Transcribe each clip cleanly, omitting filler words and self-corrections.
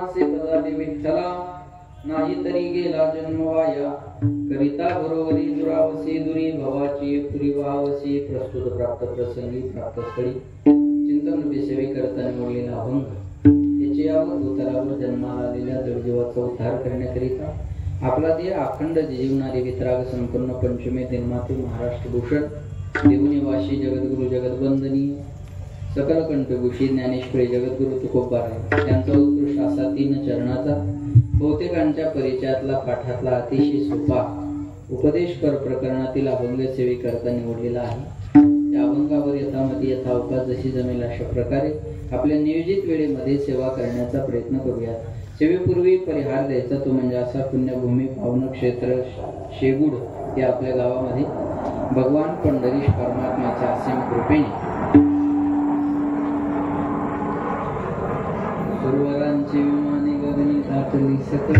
मासे बजाले विठ्ठला नाही तरी गेला जन्म वाया करिता बरोबरी दुरावसी दुरी भवाची पुरी वावसी प्रस्तुत प्राप्त प्रसंगी प्राप्त स्थळी चिंतन विषयी करताना मोडलेला अभंग याची अवधूतरावर जन्माला आलेल्या जडजीवाचा उद्धार करण्याकरिता आपला देह अखंड जीवनारी वितराग संपूर्ण पंचमी दिनमाते महाराष्ट्र भूषण देवनिवासी जगद्गुरु जगदवंदनीय सकल कंठभूषी ज्ञानेश्वरी जगद्गुरु तुकोबाराय यांचा उत्कृष्ट असा 3 चरणाचा बहुतेकांच्या परिचयातला पाठातला अतिशय सोपा उपदेशकर प्रकरणातील अभंग सेवी करता निवडलेला आहे। या अभंगावर यथामती यथावकाश जशी जमेल अशा प्रकारे आपल्या नियोजित वेळेमध्ये सेवा करण्याचा प्रयत्न करूया। सेवेपूर्वी परिहार द्यायचा तो म्हणजे असा पुण्यभूमी पावन क्षेत्र शेगुड या आपल्या गावामध्ये भगवान पंढरीश परमात्म्याच्या असीम कृपेने सुरवरांची विमाने गगनी घातली सकल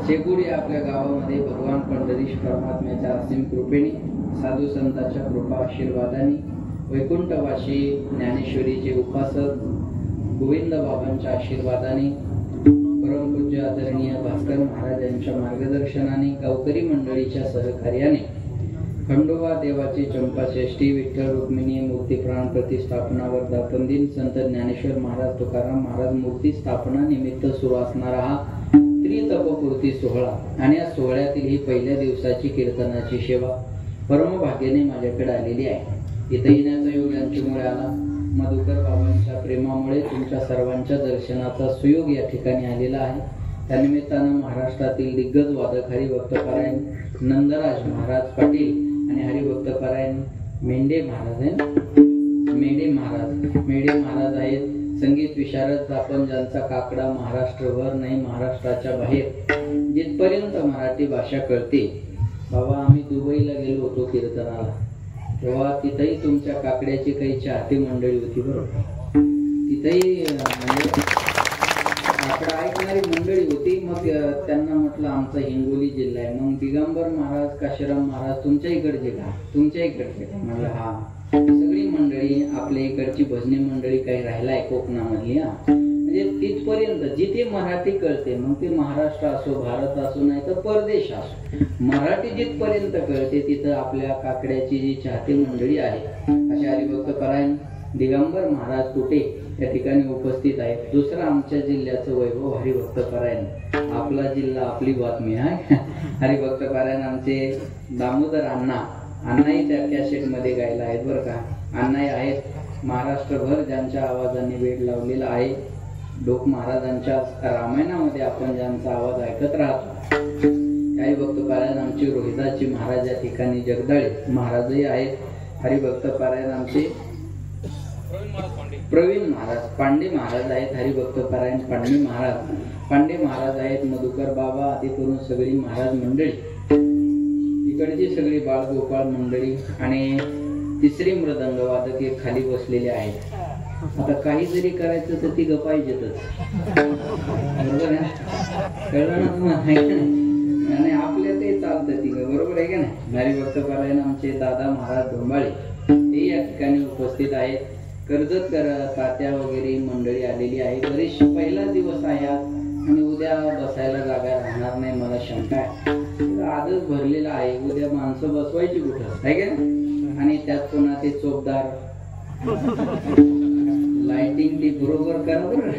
शेगुड या आपल्या गावामध्ये भगवान पंढरीश परमात्म्याच्या असीम कृपेने साधू संतांच्या कृपा आशीर्वादाने वैकुंठवासी ज्ञानेश्वरीचे उपासक गोविंद बाबांच्या आशीर्वादाने परमपूज्य आदरणीय भास्कर महाराज यांच्या मार्गदर्शनाने गावकरी मंडळीच्या सहकार्याने खंडोबा देवाची चंपाषष्ठी विठ्ठल रुक्मिणी मूर्ती प्राण प्रतिष्ठापना वर्धापन दिन संत ज्ञानेश्वर महाराज तुकाराम महाराज मूर्ती स्थापना निमित्त सुरू असणारा हा त्रितपपूर्ती सोहळा आणि या सोहळ्यातील ही पहिल्या दिवसाची कीर्तनाची सेवा परमभाग्याने माझ्याकडे आलेली आहे। इथे येण्याचा योग यांच्यामुळे आला। मधुकर बाबांच्या प्रेमामुळे तुमच्या सर्वांच्या दर्शनाचा सुयोग या ठिकाणी आलेला आहे। त्यानिमित्तानं महाराष्ट्रातील दिग्गज वादक हरिभक्तपरायण नंदराज महाराज पाटील आणि हरिभक्तपरायण मेंढे महाराज आहेत। संगीत विशारद आपण ज्यांचा काकडा महाराष्ट्रभर नाही महाराष्ट्राच्या बाहेर जिथपर्यंत मराठी भाषा कळते। बाबा आम्ही दुबईला गेलो होतो कीर्तनाला तेव्हा तिथेही तुमच्या काकड्याची काही चाहती मंडळी होती बरोबर। तिथेही म्हणजे काकडा ऐकणारी मंडळी होती। मग त्यांना म्हटलं आमचा हिंगोली जिल्हा आहे मग दिगंबर महाराज काशीराम महाराज तुमच्या इकडचे का म्हटलं हा सगळी मंडळी आपल्या इकडची भजनी मंडळी काही राहिलाय कोकणामधली म्हणजे तिथपर्यंत जिथे मराठी कळते मग ते महाराष्ट्र असो भारत असो नाही तर परदेश असो मराठी जिथपर्यंत कळते तिथं आपल्या काकड्याची जी चाहती मंडळी आहे असे हरिभक्तपरायण दिगंबर महाराज कुठे या ठिकाणी उपस्थित आहेत। दुसरं आमच्या जिल्ह्याचं वैभव हरिभक्तपरायण आपला जिल्हा आपली बातमी आहे। हरिभक्तपरायण आमचे दामोदर अण्णाही त्या कॅसेट मध्ये गायला आहेत बरं का। अण्णाही आहेत महाराष्ट्रभर ज्यांच्या आवाजाने वेड लावलेला आहे। डोक महाराजांच्या रामायणामध्ये आपण ज्यांचा आवाज ऐकत राहतो हरिभक्तपरायण आमचे रोहिदाची महाराज या ठिकाणी जगदाळे महाराजही आहेत। हरिभक्तपरायण आमचे प्रवीण महाराज पांडे महाराज आहेत। हरिभक्तपरायण पांडे महाराज आहेत। मधुकर बाबा आदी करून सगळी महाराज मंडळी इकडची सगळी बाळगोपाळ मंडळी आणि तिसरी मृदंग वादक एक खाली बसलेले आहेत। आता काही जरी करायचं तर ती पाहिजेतच बरोबर आहे कळलं ना तुम्हाला आणि आपल्या ते चालतं ती बरोबर आहे का नाही। हरिभक्तपरायण आमचे दादा महाराज धोंबाळे ते या ठिकाणी उपस्थित आहेत। कर्जत तात्या वगैरे मंडळी आलेली आहे। बरेचसे पहिला दिवस आहे आणि उद्या बसायला जागा राहणार नाही मला शंका आहे। आजच भरलेला आहे उद्या माणसं बसवायची कुठं आहे का आणि त्यात पुन्हा ते चोपदार लाइटिंग ती बरोबर करा बरं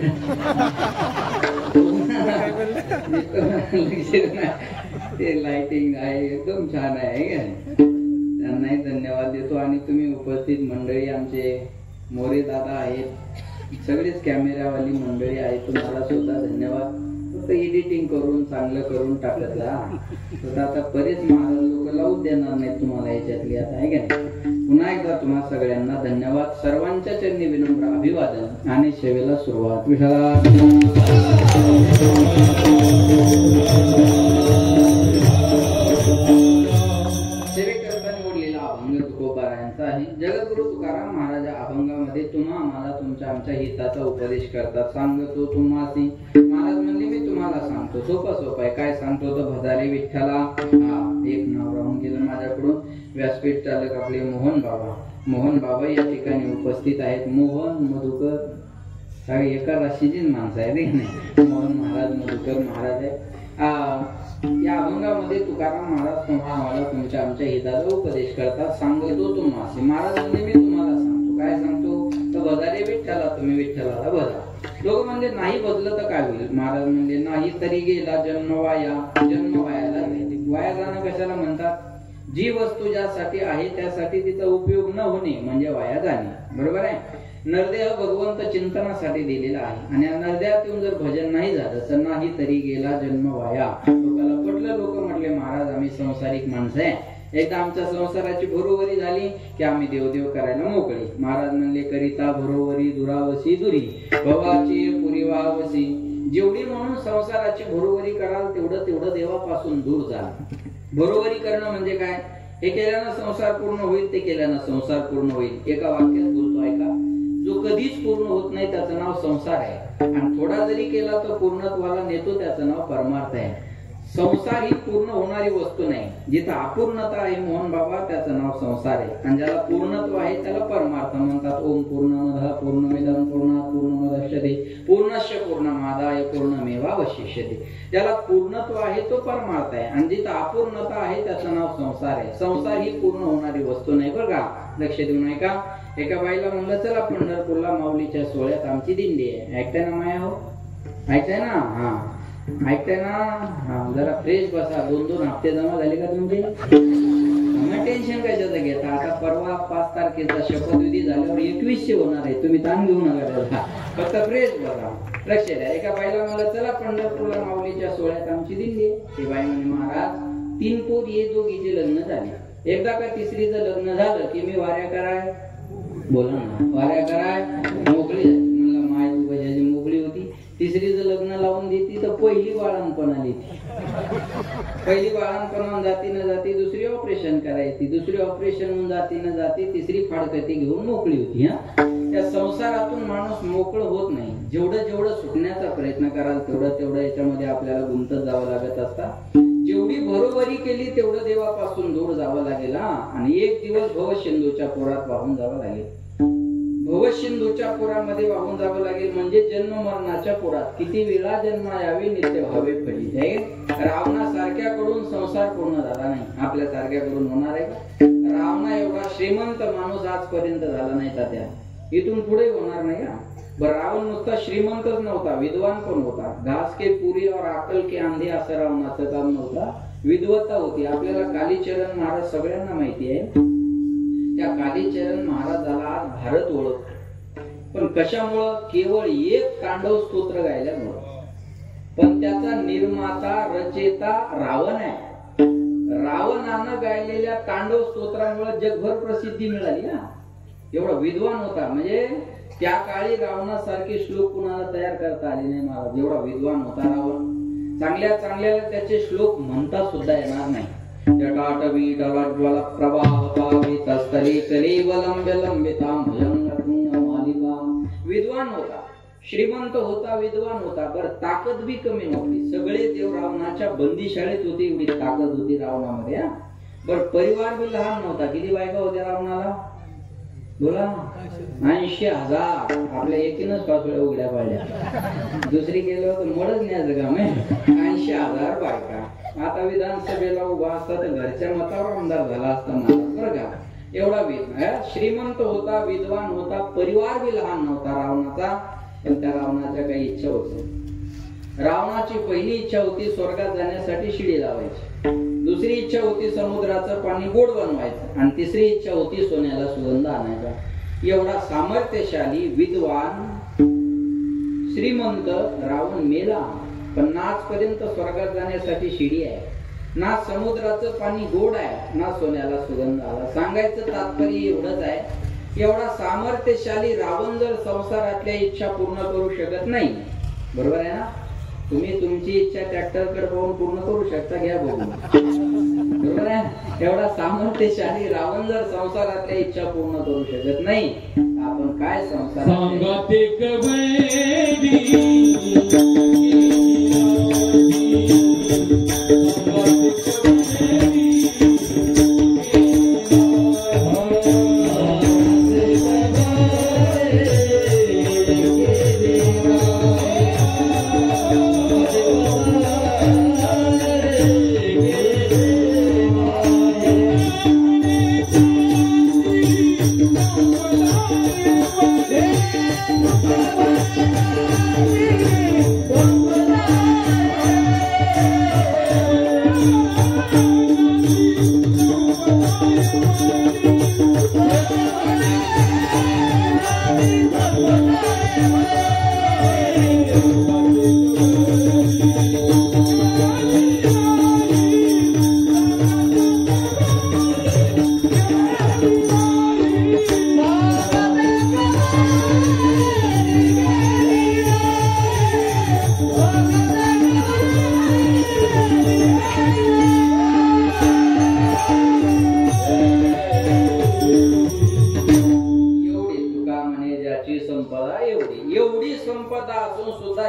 ते लाइटिंग आहे एकदम छान आहे का त्यांनाही धन्यवाद देतो। आणि तुम्ही उपस्थित मंडळी आमचे मोरे दादा आहेत सगळेच कॅमेरावाली मंडळी आहेत तुम्हाला सुद्धा धन्यवाद। फक्त एडिटिंग करून चांगलं करून टाकत राहा आता बरेच महाराज लोक लावूच देणार नाही तुम्हाला याच्यातली आता आहे का नाही। पुन्हा एकदा तुम्हा सगळ्यांना धन्यवाद। सर्वांच्या चरणी विनम्र अभिवादन आणि सेवेला सुरुवात। विठ्ठला तुकोबारायांचा आहे। जगद्गुरु तुकाराम महाराज अभंगामध्ये तुम्हा आम्हाला तुमच्या आमच्या हिताचा उपदेश करतात। सांगतो तुम्हासी महाराज म्हणले मी तुम्हाला सांगतो सोपा आहे काय सांगतो तर भदारे विठ्ठला एक नाव राहून गेलं माझ्याकडून। व्यासपीठ चालक आपले मोहन बाबा या ठिकाणी उपस्थित आहेत। मोहन मधुकर सगळे एका राशीचीच माणसं आहे रे नाही. मोहन महाराज, मधुकर महाराज आहे. या अभंगामध्ये तुकाराम महाराज तुम्हाला आम्हाला तुमच्या आमच्या हिताचा उपदेश करतात. सांगतो तुम्हाला महाराज म्हणजे मी तुम्हाला सांगतो. काय सांगतो तर बजारे विठ्ठला, तुम्ही विठ्ठलाला बजा. लोक म्हणजे नाही बदलं तर काय होईल. महाराज म्हणजे नाही तरी गेला जन्म वाया. जन्म वायाला नाही, वाया जाणं कशाला म्हणतात. जी वस्तू ज्यासाठी आहे त्यासाठी तिचा उपयोग न होणे म्हणजे वाया जाणे. बरोबर आहे. नरदेह भगवंत चिंतनासाठी दिलेला आहे आणि नरदेहात येऊन जर भजन नाही झालं तर नाही तरी गेला जन्म वाया. लोकांना पटलं. लोक म्हटले महाराज आम्ही संसारिक माणसं आहे, एकदा आमच्या संसाराची भरोवरी झाली की आम्ही देवदेव करायला मोकळे. महाराज म्हणले करिता भरोवरी दुरावसी दुरी भवाची पुरी वावसी. जेवढी म्हणून संसाराची भरोवरी कराल तेवढं तेवढं देवापासून दूर जाल. भरोवरी करणं म्हणजे काय. हे केल्यानं संसार पूर्ण होईल, ते केल्यानं संसार पूर्ण होईल. एका वाक्यात बोलतो ऐका. जो कधीच पूर्ण होत नाही त्याचं नाव संसार आहे आणि थोडा जरी केला तर पूर्णत्वाला नेतो त्याचं नाव परमार्थ आहे. संसार ही पूर्ण होणारी वस्तू नाही. जिथं अपूर्णता आहे मोहन बाबा त्याचं नाव संसार आहे आणि ज्याला पूर्णत्व आहे त्याला परमार्थ म्हणतात. ओम पूर्णमदः पूर्णमिदं पूर्णात् पूर्णमुदच्यते पूर्णस्य पूर्णमादाय पूर्णमेवावशिष्यते. ज्याला पूर्णत्व आहे तो परमार्थ आहे आणि जिथं अपूर्णता आहे त्याचं नाव संसार आहे. संसार ही पूर्ण होणारी वस्तू नाही बरं का. लक्ष देऊ नये का. एका बाईला म्हणलं चला पंढरपूरला माऊलीच्या सोहळ्यात आमची दिंडी आहे. ऐकताय ना माया हो, ऐकताय ना. हा ऐकताय ना. जरा फ्रेश बसा. 2-2 हप्ते जमा झाले का तुमचे. टेन्शन कशाचं घेता. आता परवा 5 तारखेचा शपथविधी झाल्यावर 2100 होणार आहे. तुम्ही ताण घेऊ नका त्याला, फक्त फ्रेश बसा. लक्ष द्या. एका बाईला म्हणलं चला पंढरपूरला माऊलीच्या सोहळ्यात आमची दिंडी आहे. ती बाई म्हणे महाराज 3 पोर ये दोघीचे लग्न झाले. एकदा का तिसरीचं लग्न झालं की मी वाऱ्या कराय. बोला ना. वाऱ्या कराय मोकळी. म्हणलं माय तू कशाची मोकळी होती. तिसरीचं लग्न लावून देती तर पहिली बाळणपण आली. पहिली बाळणपण जाती न जाती दुसरी ऑपरेशन करायची. दुसरी ऑपरेशन होऊन जाती न जाती तिसरी फाडकती घेऊन मोकळी होती. त्या संसारातून माणूस मोकळं होत नाही. जेवढं जेवढं सुटण्याचा प्रयत्न कराल तेवढं तेवढं याच्यामध्ये आपल्याला गुंतत जावं लागत असतात. जेवढी बरोबरी केली तेवढं देवापासून दूर जावं लागेल. आणि एक दिवस भवसिंधूच्या पोरात वाहून जावं लागेल. भवसिंधूच्या पुरामध्ये वाहून जावं लागेल म्हणजे जन्म मरणाच्या पुरात. किती वेळा जन्म यावे नित्य व्हावे फळी. रावणासारख्याकडून संसार पूर्ण झाला नाही. आपल्या सारख्याकडून होणार आहे का. रावणा एवढा श्रीमंत माणूस आजपर्यंत झाला नाही तात्या. इथून पुढे होणार नाही. बरं रावण नुसता श्रीमंतच नव्हता, विद्वान पण होता. घास के पुरी और अक्कल के आंधे असं रावणाचं काम नव्हता. विद्वत्ता होती. आपल्याला कालीचरण महाराज सगळ्यांना माहिती आहे. त्या कालीचरण महाराजाला आज भारत ओळखतो. पण कशामुळं. केवळ एक तांडव स्तोत्र गायल्यामुळं. पण त्याचा निर्माता रचेता रावण आहे. रावणानं गायलेल्या तांडव स्तोत्रामुळे जगभर प्रसिद्धी मिळाली. एवढा विद्वान होता. म्हणजे त्या काळी रावणासारखे श्लोक कुणाला तयार करता आले नाही महाराज. एवढा विद्वान होता रावण. चांगल्या चांगल्या त्याचे श्लोक म्हणता सुद्धा येणार नाही. जटाटवी डलज्वल प्रवाह पावितस्थले कलेवलंब लंबितां भुजंग मालिका. विद्वान होता, श्रीमंत होता, विद्वान होता. बरं ताकद बी कमी नव्हती. सगळे देव रावणाच्या बंदीशाळेत होते. एवढी ताकद होती रावणामध्ये. बरं परिवार बी लहान नव्हता. किती बायका होत्या रावणाला बोला. 80,000. आपल्या एकीनच पासोळ्या उघड्या पाडल्या. दुसरी गेलो तर मडच न्यायचं काम आहे. 80,000 बायका. आता विधानसभेला उभा असता तर घरच्या मतावर आमदार झाला असता बरं का. एवढा श्रीमंत होता, विद्वान होता. परिवार बी लहान नव्हता रावणाचा. पण त्या रावणाच्या काही इच्छा होत्या. रावणाची पहिली इच्छा होती स्वर्गात जाण्यासाठी शिडी लावायची. दुसरी इच्छा होती समुद्राचं पाणी गोड बनवायचं. आणि तिसरी इच्छा होती सोन्याला सुगंध आणायचा. एवढा सामर्थ्यशाली विद्वान श्रीमंत रावण मेला. पण आजपर्यंत स्वर्गात जाण्यासाठी शिडी आहे ना. समुद्राचं पाणी गोड आहे ना. सोन्याला सुगंध आला. सांगायचं तात्पर्य एवढंच आहे. एवढा सामर्थ्यशाली रावण जर संसारातल्या इच्छा पूर्ण करू शकत नाही. बरोबर आहे ना. तुम्ही तुमची इच्छा ट्रॅक्टरकडे पाहून पूर्ण करू शकता. घ्या बघून. बरोबर आहे. एवढा सामर्थ्यशाली रावण जर संसारातल्या इच्छा पूर्ण करू शकत नाही आपण काय संसार.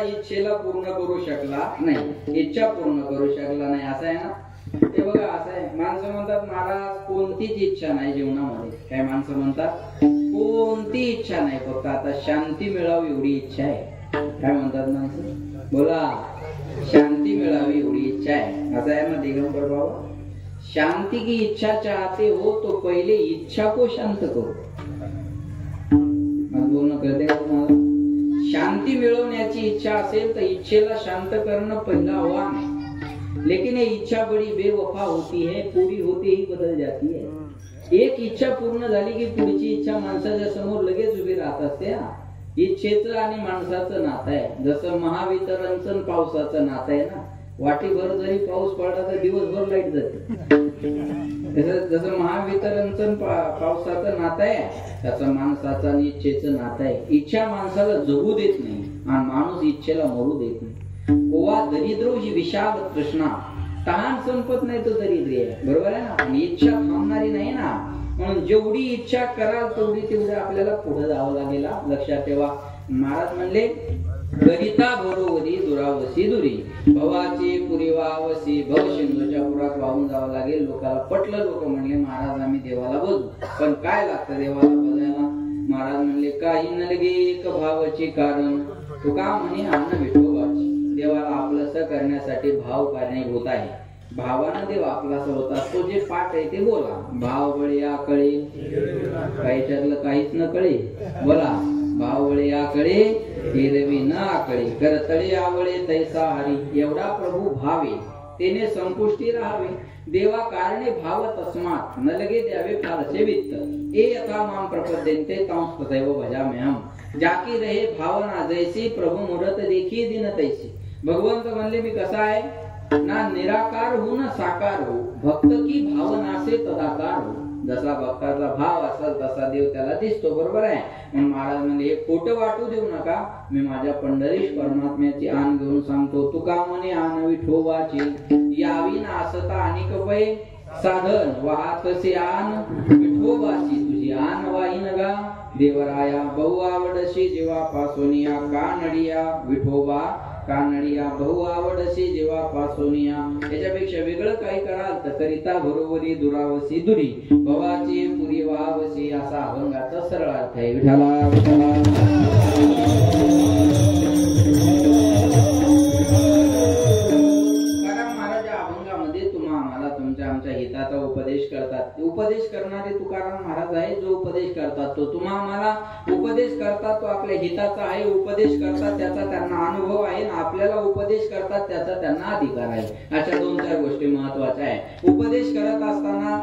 इच्छेला पूर्ण करू शकला नाही, इच्छा पूर्ण करू शकला नाही, असं आहे ना. ते बघा असं आहे, माणसं म्हणतात महाराज कोणतीच इच्छा नाही जीवनामध्ये. काय माणसं म्हणतात कोणती इच्छा नाही, फक्त आता शांती मिळावी एवढी इच्छा आहे. काय म्हणतात माणसं, बोला शांती मिळावी एवढी इच्छा आहे. असं आहे ना दिगंबर बाबा, शांति की इच्छा चाहते हो तो पहले इच्छा को शांत करो. बोलणं कळते का तुम्हाला? शांती मिळवण्याची इच्छा असेल तर इच्छेला शांत करणं पहिलं आव्हान आहे. लेकिन ये इच्छा बड़ी बेवफा होती है, पूरी होते ही बदल जाती है. एक इच्छा पूर्ण झाली की पुढची इच्छा माणसाच्या समोर लगेच उभी राहत असते. इच्छेचं आणि माणसाचं नातं आहे जसं महावितरणचं पावसाचं नातं आहे ना. वाटीभर जरी पाऊस पडला तर दिवसभर लाईट जाते. जसं महावितरणचं पावसाचं नातं आहे त्याचं माणसाचं आणि इच्छेचं नातं आहे. इच्छा माणसाला जगू देत नाही आणि माणूस इच्छेला मरू देत नाही. कोवा दरिद्रो ही विशाल तृष्णा, तहान संपत नाही तो दरिद्री आहे. बरोबर आहे ना. आणि इच्छा थांबणारी नाही ना, म्हणून जेवढी इच्छा कराल तेवढे आपल्याला पुढे जावं लागेल. लक्षात ठेवा. महाराज म्हणले करिता बरोबरी दुरावसी दुरी, भवाची पुरी वावसी, भव सिंधूच्या पुरात वाहून जावं लागेल. लोकांना पटलं. लोक म्हणले महाराज आम्ही देवाला बजू, पण काय लागतं देवाला बजायला? महाराज म्हणले काही न लगे एक भावाची कारण, तो का म्हणे अन्न विठोबाची. देवाला आपलंसं करण्यासाठी भाव कारणीभूत आहे. भावानं देव आपलासा होता. तो जे पाठ आहे ते बोला. भाव बळे या कळे, काहीच्यातलं काहीच न कळे. बोला भाव बळे या कळे, हिरवी न आकळे, करतळे आवळे तैसा हरी. एवढा प्रभू भावे तेने संपुष्टी राहावे. देवा कारणे भाव तस्मात न लगे द्यावे फारसे वित्त. ए यथा माम प्रपद्यन्ते तांस तथैव भजाम्यहम्. जाकी रहे भावना जैसी, प्रभु मुरत देखी दिन तैसी. भगवंत म्हणले मी कसा आहे ना, निराकार हो ना साकार हो, भक्त की भावना से तदाकार हो. जसा भक्ताचा भाव असेल तसा देव त्याला दिसतो. बरोबर आहे. म्हणून महाराज म्हणजे हे खोटं वाटू देऊ नका. मी माझ्या पंढरीश परमात्म्याची आण घेऊन सांगतो. तुका म्हणे आण विठोबाची, यावी ना असता अनेक पै साधन, वाहतसे आण विठोबाची. तुझी आण वाहीन गा देवराया, बहु आवडशी जीवापासूनिया. कानडिया विठोबा कानडिया, बहु आवडशी जीवापासूनिया. याच्यापेक्षा वेगळं काही कराल तर करिता बरोबरी दुरावसी दुरी, भवाची पुरी वावसी. असा अभंगाचा सरळ अर्थ आहे. विठाला विठाला. आमच्या हिताचा उपदेश करतात. उपदेश करणारे तुकाराम महाराज आहे. जो उपदेश करतात तो तुम्हा आम्हाला उपदेश करतात तो आपल्या हिताचा आहे. उपदेश करतात त्याचा त्यांना अनुभव आहे. आपल्याला उपदेश करतात त्याचा त्यांना अधिकार आहे. अशा 2-4 गोष्टी महत्वाच्या आहे. उपदेश करत असताना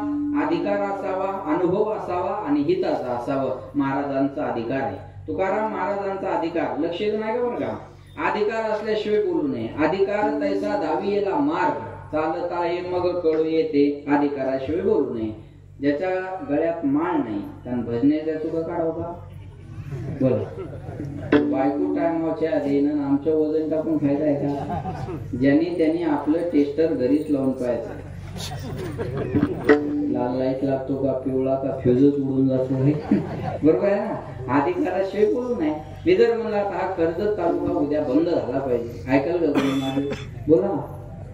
अधिकार असावा, अनुभव असावा आणि हिताचा असावा. महाराजांचा अधिकार आहे. तुकाराम महाराजांचा अधिकार लक्ष नाही का बरं का. अधिकार असल्याशिवाय बोलू नये. अधिकार तैसा धावी येला मार्ग, चालता ये मग कळू येते. अधिकाराशिवाय बोलू नये. ज्याच्या गळ्यात माळ नाही त्यानं भजण्याचा तुका काढावं का? बोला. बायको टायमाच्या आधीनं आमचं वजन टाकून फायदा आहे का? ज्यांनी त्यांनी आपलं टेस्टर घरीच लावून पाहायचं. लाल लाईट लागतो का, पिवळा का, फ्यूजच उडून जातो. बरोबर आहे ना. अधिकाराशिवाय बोलू नये. मी जर म्हणला हा कर्जत तालुका उद्या बंद झाला पाहिजे, ऐकाल का तुम्ही? बोला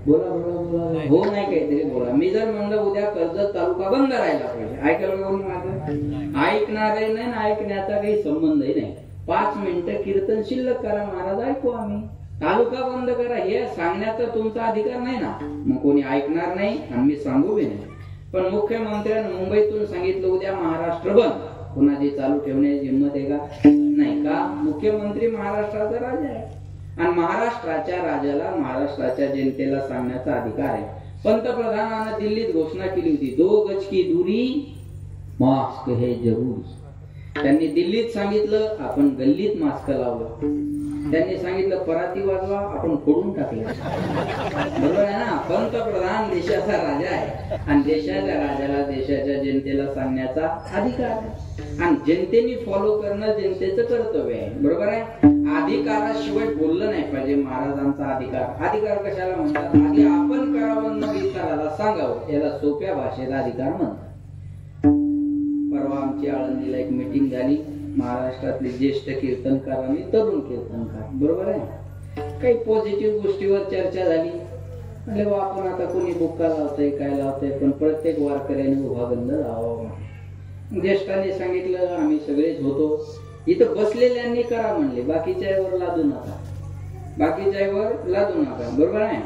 बोला बोला बोला. हो नाही काहीतरी बोला. मी जर म्हणलं उद्या कर्जत तालुका बंद राहायला पाहिजे, ऐकायला कोणी माझं? ऐकणारही नाही ना ऐकण्याचा काही संबंधही नाही. 5 मिनिटं कीर्तन शिल्लक करा महाराज, ऐकू आम्ही. तालुका बंद करा हे सांगण्याचा तुमचा अधिकार नाही ना. मग कोणी ऐकणार नाही आणि मी सांगू बी नाही. पण मुख्यमंत्र्यांनी मुंबईतून सांगितलं उद्या महाराष्ट्र बंद. कोणाची चालू ठेवण्याची हिंमत आहे का? नाही का? मुख्यमंत्री महाराष्ट्राचा राजा आहे आणि महाराष्ट्राच्या राजाला महाराष्ट्राच्या जनतेला सांगण्याचा अधिकार आहे. पंतप्रधानांनी दिल्लीत घोषणा केली होती 2 गज की दूरी, मास्क है जरूर. त्यांनी दिल्लीत सांगितलं, आपण गल्लीत मास्क लावलं. त्यांनी सांगितलं पराती वाजवा, आपण फोडून टाकलं. बरोबर आहे ना? पंतप्रधान देशाचा राजा आहे आणि देशाच्या राजाला देशाच्या जनतेला सांगण्याचा अधिकार आहे आणि जनतेने फॉलो करणं जनतेचं कर्तव्य आहे. बरोबर आहे? अधिकाराशिवाय बोललं नाही पाहिजे. महाराजांचा अधिकार कशाला म्हणतात? आधी आपण करावं मग इतराला सांगावं, याला सोप्या भाषेत अधिकार म्हणतात. परवा आमची आळंदीला एक मीटिंग झाली. महाराष्ट्रातले ज्येष्ठ कीर्तनकार आणि तरुण कीर्तनकार. बरोबर आहे? काही पॉझिटिव्ह गोष्टीवर चर्चा झाली. म्हणजे आपण आता कोणी बुक्का लावतंय काय लावतंय, पण प्रत्येक वारकऱ्याने उभा बंद लावावा. ज्येष्ठांनी सांगितलं, आम्ही सगळेच होतो, इथं बसलेल्यांनी करा म्हणले, बाकीच्यावर लादू नका, बाकीच्यावर लादू नका. बरोबर आहे?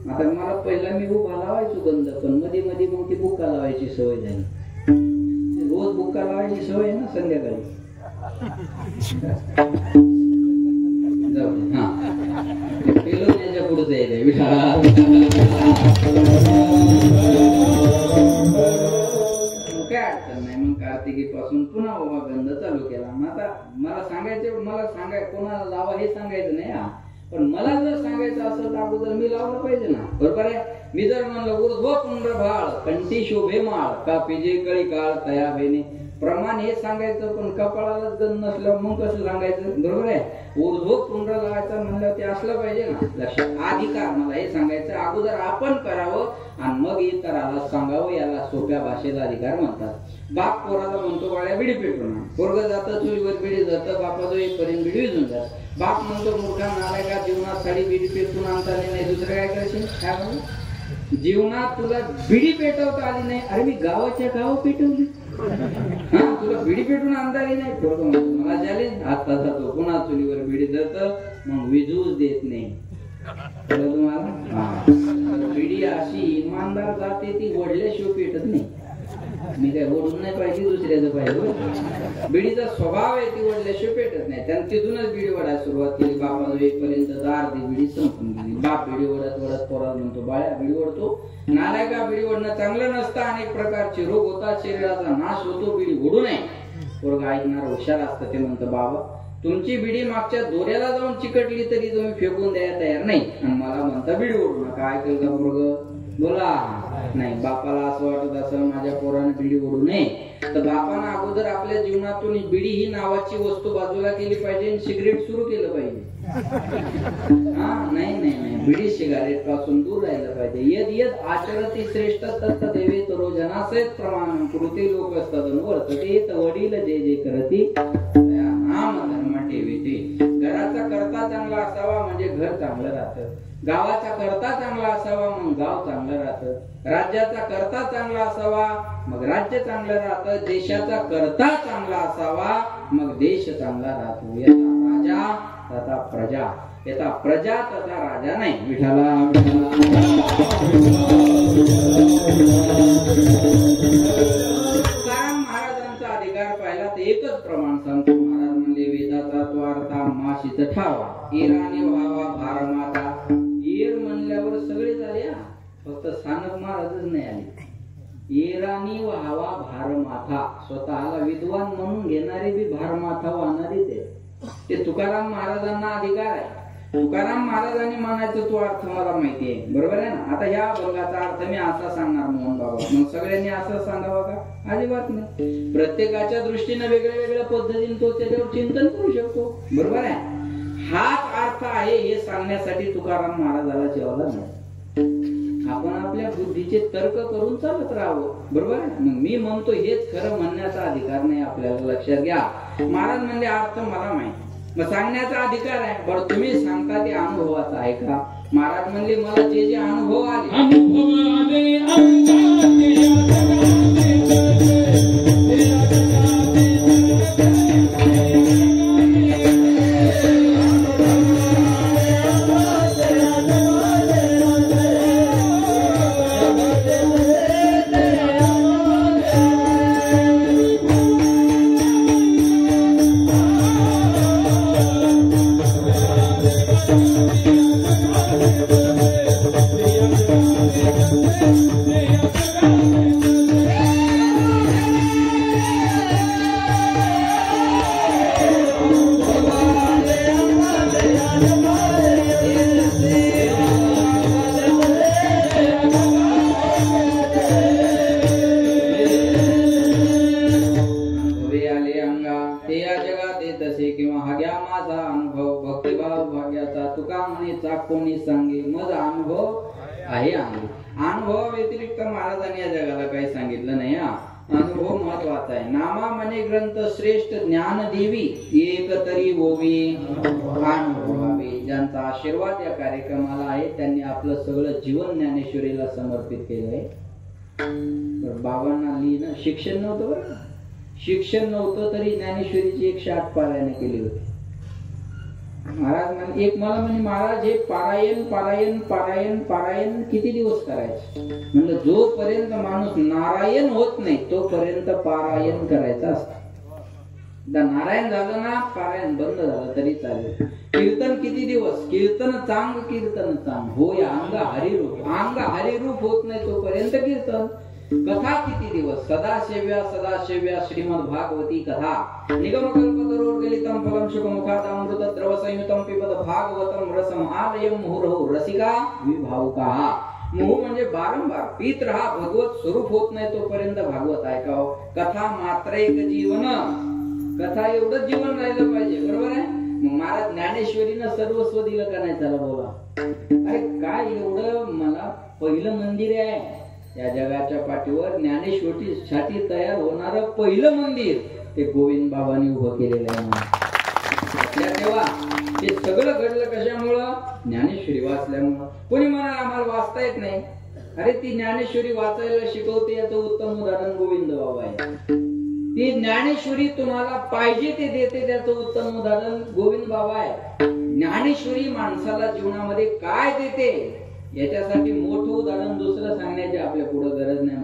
आता मला पहिला मी उभा लावायचो बंद, पण मध्ये मध्ये मग ती बुक्का लावायची सवय झाली. रोज बुक्का लावायची सवय ना संध्याकाळी. जाऊ दे. हा पेलो याच्या पुढे जायचंय. काय अडचण नाही. मग कार्तिकी पासून पुन्हा उभा बंद चालू केला. आता मला कोणाला लावा हे सांगायचं नाही हा, पण मला जर सांगायचं असेल तर अगोदर मी लावलं पाहिजे ना. बरोबर आहे? मी जर म्हणलं ऊर्ध्व पुंड्र भाळ कंठी शोभे माळ का पिजे कळी काळ तया बेने प्रमाण हे सांगायचं, पण कपाळालाच गंध नसल्यावर मग कसं सांगायचं? बरोबर आहे? ऊर्ध्व पुंड्र लावायचं म्हणलं ते असलं पाहिजे ना लक्षात. अधिकार मला हे सांगायचं अगोदर आपण करावं आणि मग इतराला सांगावं, याला सोप्या भाषेत अधिकार म्हणतात. बाप पोराला म्हणतो बाळ्या बिडी पेटून, पोरग जातं चुलीवर बिडी जातं, बापाजो येईपर्यंत बिडी विजून जात. बाप म्हणतो मूर्खा नालायका, जीवनात साडी बिडी पेटून आणता आली नाही, दुसरं काय करशील? काय म्हणू? जीवनात तुला बिडी पेटवता आली नाही, अरे मी गावाच्या गाव पेटवली. हा, तुला बिडी पेटून आणता आली नाही, पोरग म्हणतो मला झाले आता जातो पुन्हा चुलीवर बिडी धरत, मग विजूच देत नाही. तुम्हाला बिडी अशी इमानदार जाते, ती ओढल्याशिवाय पेटत नाही. मी काय ओढून नाही पाहिजे, दुसऱ्याचं पाहिजे. बिडीचा स्वभाव आहे, ती ओढल्याशिवाय पेटत नाही. त्यानं तिथूनच बिडी ओढायला सुरुवात केली. बापाजो येईपर्यंत अर्धी बिडी संपून गेली. बाप बिडी ओढत ओढत पोराला म्हणतो बाळ्या बिडी ओढतो, नालायका बिडी ओढणं चांगलं नसतं, अनेक प्रकारचे रोग होतात, शरीराचा नाश होतो, बिडी ओढू नये. पोरगा ऐकणार हुशार असतं, ते म्हणतं बाबा तुमची बिडी मागच्या दोऱ्याला जाऊन चिकटली तरी तुम्ही फेकून द्यायला तयार नाही आणि मला म्हणता बिडी ओढू नका. ऐकल का पोरग? बोला नाही. बापाला असं वाटत असं माझ्या पोराने बिडी ओढू नये, तर बापानं अगोदर आपल्या जीवनातून बिडी ही नावाची वस्तू बाजूला केली पाहिजे आणि सिगरेट सुरू केलं पाहिजे. हा नाही नाही नाही, बिडी सिगारेट पासून दूर राहिलं पाहिजे. यद यद आचरती श्रेष्ठ तत्त देवे तरो जनासेत प्रमाण कृते लोक असतात वर्तते वडील जे जे करती नाम धर्म ठेवते. घराचा करता चांगला असावा म्हणजे घर चांगलं राहतं, गावाचा करता चांगला असावा मग गाव चांगलं राहतं, राज्याचा करता चांगला असावा मग राज्य चांगलं राहतं, देशाचा करता चांगला असावा मग देश चांगला राहतो. यथा राजा तथा प्रजा, यथा प्रजा तथा राजा नाही. विठाला महाराजांचा अधिकार पाहिला तर एकच प्रमाण सांगतो. महाराज म्हणले वेदाचा तो अर्था माशीच ठावा, इराणी व्हावा भारमाता. ईर म्हणल्यावर सगळे झाले, फक्त स्थानक महाराजच नाही आले. इराणी व्हावा भारमाथा, स्वतःला विद्वान म्हणून घेणारे बी भारमाथा वाहणारेच आहे. ते तुकाराम महाराजांना अधिकार आहे. तुकाराम महाराजांनी म्हणायचं तो अर्थ मला माहिती आहे. बरोबर आहे ना? आता ह्या अभंगाचा अर्थ मी असा सांगणार मोहन बाबा, मग सगळ्यांनी असं सांगावं का? अजिबात नाही. प्रत्येकाच्या दृष्टीने वेगळ्या वेगळ्या पद्धतीने तो त्याच्यावर चिंतन करू शकतो. बरोबर आहे? हाच अर्थ आहे हे सांगण्यासाठी तुकाराम महाराजाला जेवायला नाही. आपण आपल्या बुद्धीचे तर्क करून चालत राहावं. बरोबर आहे? मग मी म्हणतो हेच खरं म्हणण्याचा अधिकार नाही आपल्याला, लक्षात घ्या. महाराज म्हणजे अर्थ मला माहिती, मग सांगण्याचा अधिकार आहे. बरं तुम्ही सांगता ते अनुभवाचा आहे का? महाराज म्हणले मला जे जे अनुभव आले अनुभव भक्तिभाव भाग्याचा तुका म्हणे चाकोणी सांगे मज अनुभव आहे अनुभवा व्यतिरिक्त महाराजांनी या जगाला काही सांगितलं नाही. अनुभव महत्वाचा आहे. नामा म्हणे ग्रंथ श्रेष्ठ ज्ञान देवी एक तरी ओवी अनुभवावे. ज्यांचा आशीर्वाद या कार्यक्रमाला आहे त्यांनी आपलं सगळं जीवन ज्ञानेश्वरीला समर्पित केलंय. बाबांना लिहिणं शिक्षण नव्हतं बरं. शिक्षण नव्हतं तरी ज्ञानेश्वरीची 108 पारायण केली होती. महाराज म्हणे एक मला म्हणे महाराज हे पारायण पारायण पारायण पारायण किती दिवस करायचे. म्हणलं जोपर्यंत माणूस नारायण होत नाही तोपर्यंत पारायण करायचं असतं. नारायण झालं ना पारायण बंद झालं तरी चालेल. कीर्तन किती दिवस कीर्तन चांग होय अंग हरिरूप होत नाही तोपर्यंत कीर्तन. कथा किती दिवस सदाशिव्या श्रीमद भागवती कथा निगमकल्पतरोर्गलितं फलं शुकमुखादामृत द्रव संयुतं पिबत भागवतं रसम आलयं मुहुर्हो रसिका विभावुकाः. मुहू म्हणजे वारंवार पीत राहा. भगवत स्वरूप होत नाही तोपर्यंत भागवत ऐकाव. कथा मात्र एक जीवन. कथा एवढंच जीवन राहिलं पाहिजे. बरोबर आहे. महाराज ज्ञानेश्वरीनं सर्वस्व दिलं का नाही त्याला बोला. अरे काय एवढं मला पहिलं मंदिर आहे या जगाच्या पाठीवर. ज्ञानेश्वरीसाठी तयार होणारं पहिलं मंदिर ते गोविंद बाबांनी उभं केलेलं आहे. तेव्हा हे सगळं घडलं कशामुळं ज्ञानेश्वरी वाचल्यामुळं. कोणी म्हणाल आम्हाला वाचता येत नाही. अरे ती ज्ञानेश्वरी वाचायला शिकवते याचं उत्तम उदाहरण गोविंद बाबा आहे. ती ज्ञानेश्वरी तुम्हाला पाहिजे ते देते त्याचं उत्तम उदाहरण गोविंद बाबा आहे. ज्ञानेश्वरी माणसाला जीवनामध्ये काय देते याच्यासाठी मोठं उदाहरण दुसरं सांगण्याची आपल्या पुढे गरज नाही.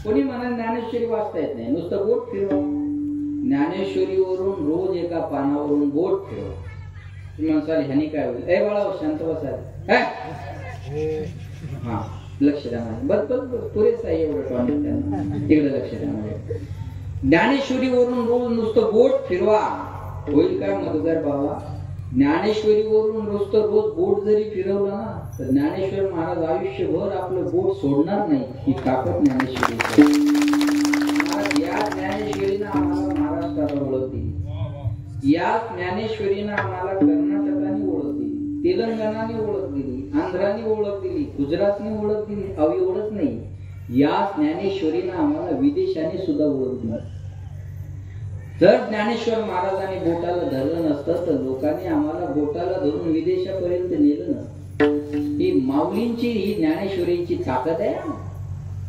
कोणी म्हणा ज्ञानेश्वरी वाचता येत नाही. नुसतं बोट फिरवा. ज्ञानेश्वरीवरून रोज एका पानावरून बोट फिरवा. तुम्ही म्हणसाल ह्यानी काय होईल. ए बाळा शांत बसा. हा लक्ष द्या. बस पुरेच आहे एवढं टॉनिक त्यांना. इकडे लक्ष द्या. ज्ञानेश्वरीवरून रोज नुसतं बोट फिरवा. होईल काय मधुकर बाबा. ज्ञानेश्वरीवरून नुसतं रोज बोट जरी फिरवलं ना तर ज्ञानेश्वर महाराज आयुष्यभर आपलं बोट सोडणार नाही. ही ताकद ज्ञानेश्वरी. या ज्ञानेश्वरीनं आम्हाला महाराष्ट्राला ओळख दिली. या ज्ञानेश्वरीनं आम्हाला कर्नाटकाने ओळख दिली, तेलंगणाने ओळख दिली, आंध्राने ओळख दिली, गुजरातने ओळख दिली. एवढंच नाही, या ज्ञानेश्वरीनं आम्हाला विदेशाने सुद्धा ओळख दिली. जर ज्ञानेश्वर महाराजांनी बोटाला धरलं नसतं तर लोकांनी आम्हाला बोटाला धरून विदेशापर्यंत नेलं नसतं. ही माऊलींची ही ज्ञानेश्वरीची ताकद आहे.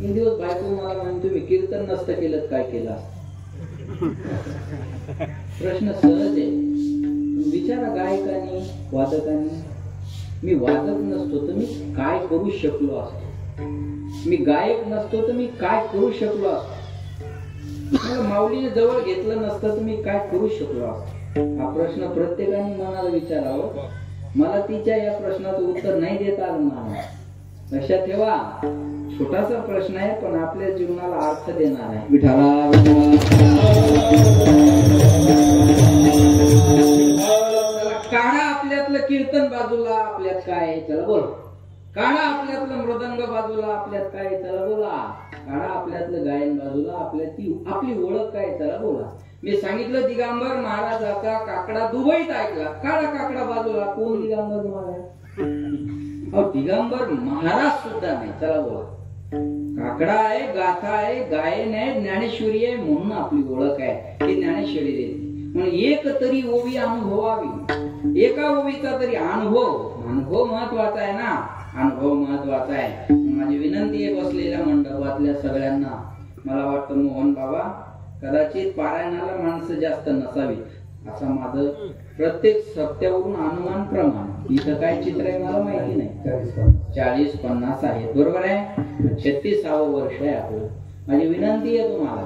एक दिवस बायको मला म्हणतो तुम्ही कीर्तन नसतं केलं काय केलं. प्रश्न सहज आहे. विचारा गायकांनी वादकांनी. मी वादक नसतो तर मी काय करू शकलो असतो. मी गायक नसतो तर मी काय करू शकलो असतो. मला माऊलीने जवळ घेतलं नसतं तर मी काय करू शकलो असतो? हा प्रश्न प्रत्येकाने मनाला विचारावं. मला तिच्या या प्रश्नाचं उत्तर नाही देता आलं मला. लक्षात ठेवा, छोटासा प्रश्न आहे पण आपल्या जीवनाला अर्थ देणार आहे. विठाला काढा आपल्यातलं कीर्तन बाजूला, आपल्यात काय? चला बोल. काढा आपल्यातलं मृदंग बाजूला, आपल्यात काय? चला बोला. काढा आपल्यातलं गायन बाजूला, आपल्यात आपली ओळख काय? चला बोला. मी सांगितलं दिगंबर महाराजाचा काकडा दुबईत ऐकला. काढा काकडा बाजूला. कोण दिगंबर महाराज? दिगंबर महाराज सुद्धा नाही. चला बोला. काकडा आहे, गाथा आहे, गायन आहे, ज्ञानेश्वरी आहे, म्हणून आपली ओळख आहे की ज्ञानेश्वरी देते. म्हणून एक तरी ओवी अनुभवावी. एका ओवीचा तरी अनुभव महत्वाचा आहे ना. अनुभव महत्वाचा आहे. माझी विनंती आहे बसलेल्या मंडपातल्या सगळ्यांना. मला वाटतं मोहन बाबा कदाचित पारायणाला माणसं जास्त नसावीत असं माझं प्रत्येक सप्त्यावरून अनुमान प्रमाण. इथं काय चित्र आहे मला माहिती नाही. 40-50 आहेत, बरोबर आहे. 36वं वर्ष आहे आपलं. माझी विनंती आहे तुम्हाला,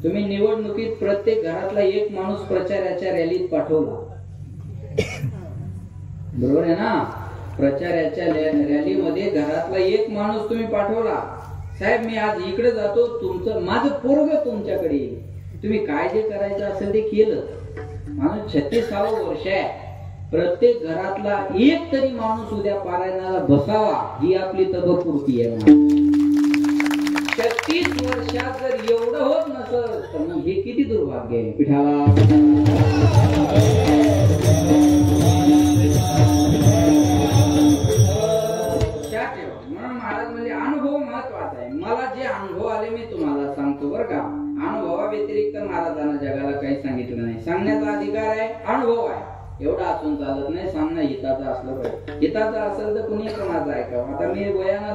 तुम्ही निवडणुकीत प्रत्येक घरातला एक माणूस प्रचाराच्या रॅलीत पाठवला, बरोबर आहे ना? प्रचाराच्या रॅलीमध्ये घरातला एक माणूस तुम्ही पाठवला. साहेब मी आज इकडे जातो, तुमचं माझं पोरग तुमच्याकडे येईल, तुम्ही काय जे करायचं असेल ते केलं. माणूस 36वं वर्ष आहे. प्रत्येक घरातला एक तरी माणूस उद्या पारायणाला बसावा ही आपली तबपूर्ती आहे. 36 वर्षात जर एवढं होत नसेल तर मग हे किती दुर्भाग्य आहे. पिठाला महाराज म्हणजे अनुभव महत्वाचा आहे. मला जे अनुभव आले मी तुम्हाला सांगतो बरं का. अनुभवा व्यतिरिक्त महाराजांना जगाला काही सांगितलं नाही. सांगण्याचा अधिकार आहे, अनुभव आहे, एवढं असून चालत नाही. सांगणं हिताचं असलं पाहिजे. हिताचं असेल तर कुणी कोणाचं ऐकावं. आता मी वयानं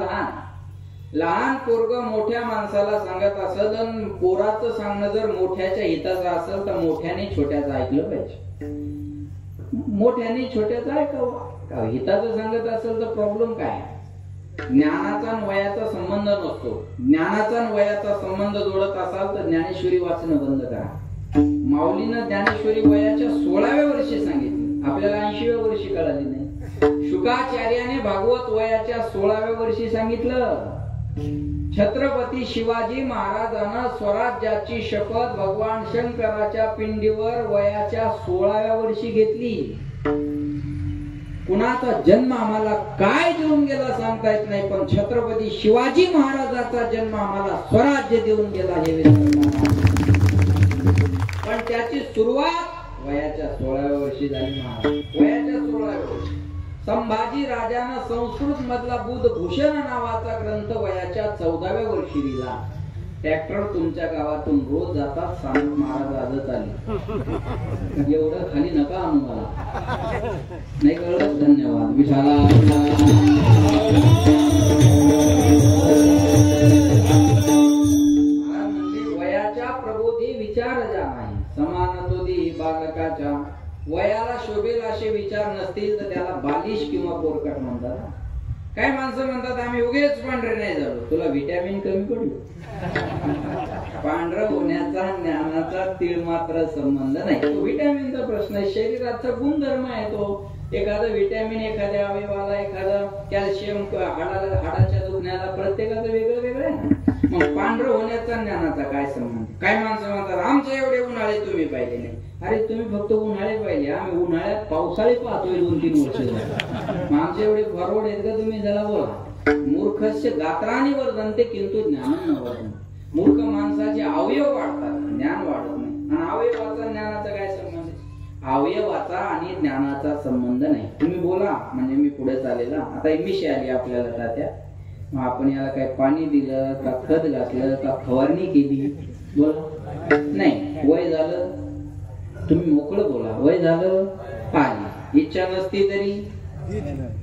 लहान पोरग मोठ्या माणसाला सांगत असेल तर पोराचं सांगणं जर मोठ्याच्या हिताचं असेल तर मोठ्याने छोट्याचं ऐकलं पाहिजे. मोठ्याने छोट्याचं ऐकावं. हिताचं सांगत असेल तर प्रॉब्लेम काय? ज्ञानाचा वयाचा संबंध नसतो. ज्ञानाचा वयाचा संबंध जोडत असाल तर ज्ञानेश्वरी वाचणं बंद करा. माऊलीनं ज्ञानेश्वरी वयाच्या 16व्या वर्षी सांगितली, आपल्याला 80व्या वर्षी कळाली नाही. शुकाचार्याने भागवत वयाच्या 16व्या वर्षी सांगितलं. छत्रपती शिवाजी महाराजांना स्वराज्याची शपथ भगवान शंकराच्या पिंडीवर वयाच्या 16व्या वर्षी घेतली. कुणाचा जन्म आम्हाला काय देऊन गेला सांगता येत नाही, पण छत्रपती शिवाजी महाराजाचा जन्म आम्हाला स्वराज्य देऊन गेला हे. पण त्याची सुरुवात वयाच्या 16व्या वर्षी झाली. महाराज वयाच्या 16व्या वर्षी. संभाजी राजानं संस्कृत मधला बुधभूषण नावाचा ग्रंथ वयाच्या 14व्या वर्षी लिहिला. ट्रॅक्टर तुमच्या गावातून रोज जातात, सांगत महाराज आजच आले. एवढं खाली नका आणू मला. नाही कळलं? धन्यवाद. विठाला वयाच्या प्रबोधी विचार जा नाही, समान तो देही बालकाच्या. वयाला शोभेल असे विचार नसतील तर त्याला बालिश किंवा पोरकट म्हणतात. काय माणसं म्हणतात आम्ही उगेच पांढरे नाही झालो, तुला व्हिटॅमिन कमी पडलं. पांढरं होण्याचा ज्ञानाचा तीळ मात्र संबंध नाही. तो व्हिटॅमिनचा प्रश्न आहे, शरीराचा गुणधर्म आहे तो. एखादं व्हिटॅमिन एखाद्या अवयवाला, एखादं कॅल्शियम हाडाच्या दुखण्याला प्रत्येकाचं वेगळं वेगळं आहे ना. मग पांढरं होण्याचा ज्ञानाचा काय संबंध? काय माणसं म्हणतात आमचे एवढे उन्हाळे तुम्ही पाहिले नाही. अरे तुम्ही फक्त उन्हाळे पाहिले, आम्ही उन्हाळ्यात पावसाळे पाहतोय 2-3 वर्ष झाली. आमचे एवढे फॉरवर्ड आहेत का तुम्ही? जरा बोला. मूर्खस्य गात्राणी वर्धन्ते किंतु ज्ञानं न वर्धन्ते. मूर्ख माणसाचे अवयव वाढतात, ज्ञान वाढत नाही. आणि अवयवाचा ज्ञानाचा काय संबंध? अवयवाचा आणि ज्ञानाचा संबंध नाही. तुम्ही बोला म्हणजे मी पुढे चालेल. आता मिशी आली आपल्याला तात्या, मग आपण याला काय पाणी दिलं का, खत घातलं का, फवारणी केली? बोला. नाही. वय झालं, तुम्ही मोकळं बोला. वय झालं, आली. इच्छा नसती तरी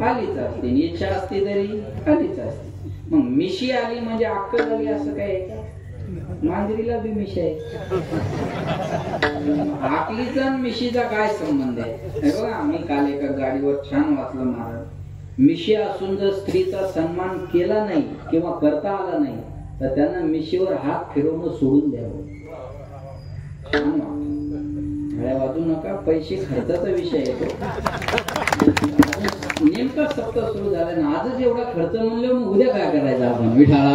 आलीच असते, इच्छा असती तरी आलीच असते. मग मिशी आली म्हणजे अक्कल आली असं काय आहे का? मांजरीला बी मिशी आहे. आकलीचा मिशीचा काय संबंध आहे? बघा आम्ही काल एका गाडीवर छान वाचलं महाराज, मिशी असून जर स्त्रीचा सन्मान केला नाही किंवा करता आला नाही तर त्यांना मिशीवर हात फिरवणं सोडून द्यावं. घड्या वाजू नका, पैसे खर्चाचा विषय येतो. नेमका सप्ताह सुरू झाला ना, आजच एवढा खर्च म्हणलं मग उद्या काय करायचं आपण? विठाळा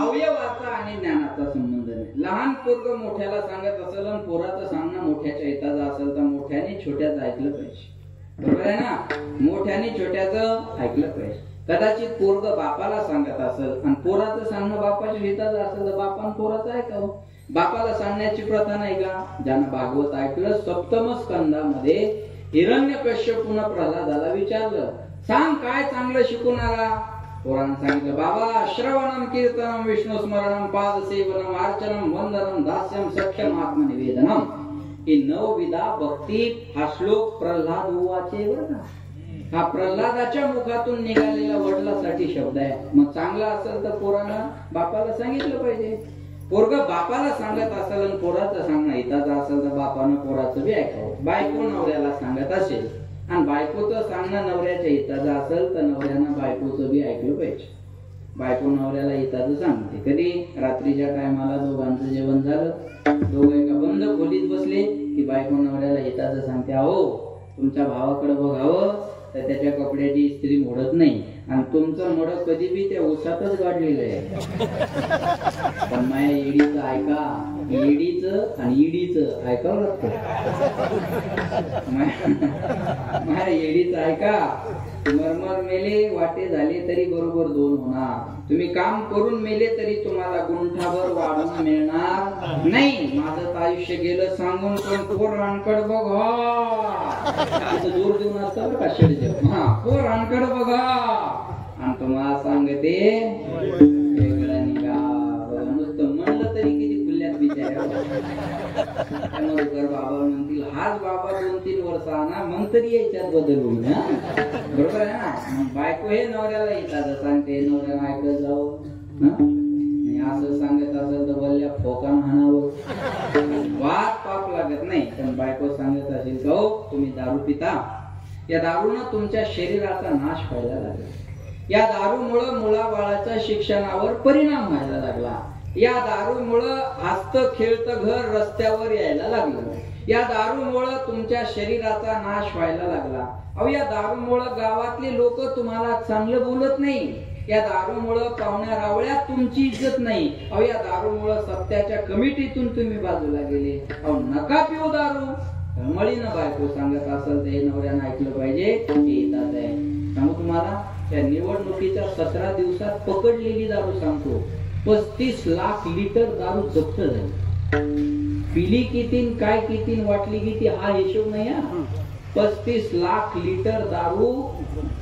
अवयवाचा आणि ज्ञानाचा संबंध नाही. लहान पोरग मोठ्याला सांगत असेल आणि पोराचं सांगणं मोठ्याच्या हिताचं असेल तर मोठ्याने छोट्याचं ऐकलं पाहिजे. बरोबर आहे ना? मोठ्याने छोट्याचं ऐकलं पाहिजे. कदाचित पोरग बापाला सांगत असेल आणि पोराचं सांगणं बापाच्या हिताचं असेल तर बापान पोराचं ऐकावं. बापाला सांगण्याची प्रथा नाही का? ज्यानं भागवत ऐकलं, सप्तम स्कंदामध्ये हिरण्यकश्यपूने प्रल्हादाला विचारलं, सांग काय चांगलं शिकून आला? पोरानं सांगितलं, बाबा श्रवणम कीर्तनम विष्णू स्मरणम पादसेवनम अर्चनम वंदनम दास्यम सख्यम आत्मनिवेदनम. ही 9 विधा भक्ती. हा श्लोक प्रल्हाद उवाचे बरं का. हा प्रल्हादाच्या मुखातून निघालेला वडिलांसाठी शब्द आहे. मग चांगला असेल तर पोरानं बापाला सांगितलं पाहिजे. पोरग बापाला सांगत असेल आणि पोराचं सांगणं हिताचं असेल तर बापानं पोराचं बी ऐकावं. बायको नवऱ्याला सांगत असेल आणि बायकोचं सांगणं नवऱ्याच्या हिताचं असेल तर नवऱ्यानं बायकोचं बी ऐकलं पाहिजे. बायको नवऱ्याला हिताचं सांगते. कधी रात्रीच्या टायमाला दोघांचं जेवण झालं, दोघं एका बंद खोलीत बसले की बायको नवऱ्याला हिताचं सांगते, अहो तुमच्या भावाकडे बघावं तर त्याच्या कपड्याची इस्त्री मोडत नाही आणि तुमचं मड कधी बी त्या उसातच गाडलेलं आहे. पण माझ्या येडीचं ऐका, येडीचं आणि ईडीचं ऐकावं लागतं. माझ्या येडीचं ऐका, मरमर मेले वाटे झाले तरी बरोबर 2 होणार. तुम्ही काम करून मेले तरी तुम्हाला गुंठाभर वाढून मिळणार नाही. माझं आयुष्य गेलं सांगून पण पोरांकडे बघा. जोर देऊन असतं बरं का शेडचे. हा, पोरांकडे बघा आणि तुम्हाला सांगते वेगळा निघा. नुसतं म्हणलं तरी किती खुल्यात विचार. बाबा म्हणतील, हाच बाबा 2-3 वर्ष ना मग तरी याच्यात बदल होईल. बरोबर आहे ना? बायको हे नवऱ्याला येतात सांगते, नवऱ्याला ऐकत जाऊ. असं सांगत असेल तर वल्ल्या फोकान हाणावं, वाद पाप लागत नाही. पण बायको सांगत असेल का हो तुम्ही दारू पिता, या दारूनं तुमच्या शरीराचा नाश व्हायला लागला. या दारूमुळं मुलाबाळाच्या शिक्षणावर परिणाम व्हायला लागला. या दारूमुळं हसत खेळत घर रस्त्यावर यायला लागलं. या दारूमुळं तुमच्या शरीराचा नाश व्हायला लागला. अहो या दारूमुळं गावातले लोक तुम्हाला चांगलं बोलत नाही. या दारूमुळं पाहुण्या रावळ्यात तुमची इज्जत नाही. अहो या दारूमुळं सत्याच्या कमिटीतून तुम्ही बाजूला गेले. अहो नका पिऊ दारू. मळीनं बायको सांगत असेल तर हे नवऱ्यानं ऐकलं पाहिजे. येतात आहे सांगू तुम्हाला, त्या निवडणुकीच्या 17 दिवसात पकडलेली दारू सांगतो, 35 लाख लिटर दारू जप्त झाली. पिली किती काय किती वाटली किती हा हिशोब नाही. 35 लाख लिटर दारू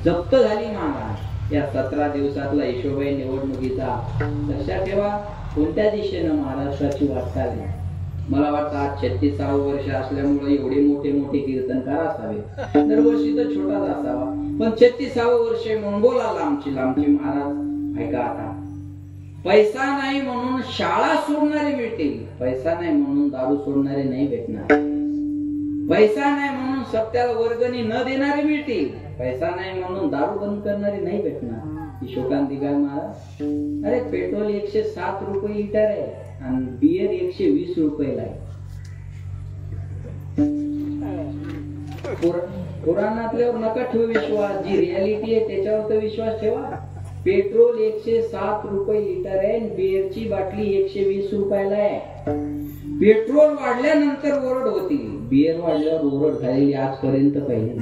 जप्त झाली महाराज. या 17 दिवसातला हिशोब आहे निवडणुकीचा. लक्षात ठेवा कोणत्या दिशेनं महाराष्ट्राची वाटचाल आहे. मला वाटतं आज 36वे वर्ष असल्यामुळे एवढे मोठे मोठे कीर्तनकार असावे. दरवर्षी तर छोटाच असावा, पण 36वे वर्ष म्हणून बोला लांबची महाराज. ऐका आता, पैसा नाही म्हणून शाळा सोडणारे मिळतील, पैसा नाही म्हणून दारू सोडणारे नाही भेटणार. पैसा नाही म्हणून सत्याला वर्गणी न देणारे मिळतील, पैसा नाही म्हणून दारू बंद करणारे नाही भेटणार. शोकांती काय महाराज? अरे पेट्रोल 107 रुपये लिटर आहे आणि बियर 120 रुपयाला आहे. पुराणातल्यावर नका ठेवू विश्वास, जी रियालिटी आहे त्याच्यावर तर विश्वास ठेवा. पेट्रोल 107 रुपये लिटर आहे आणि बियरची बाटली 120 रुपयाला आहे. पेट्रोल वाढल्यानंतर ओरड होती, बियर वाढल्यावर ओरड झालेली आजपर्यंत पाहिजे.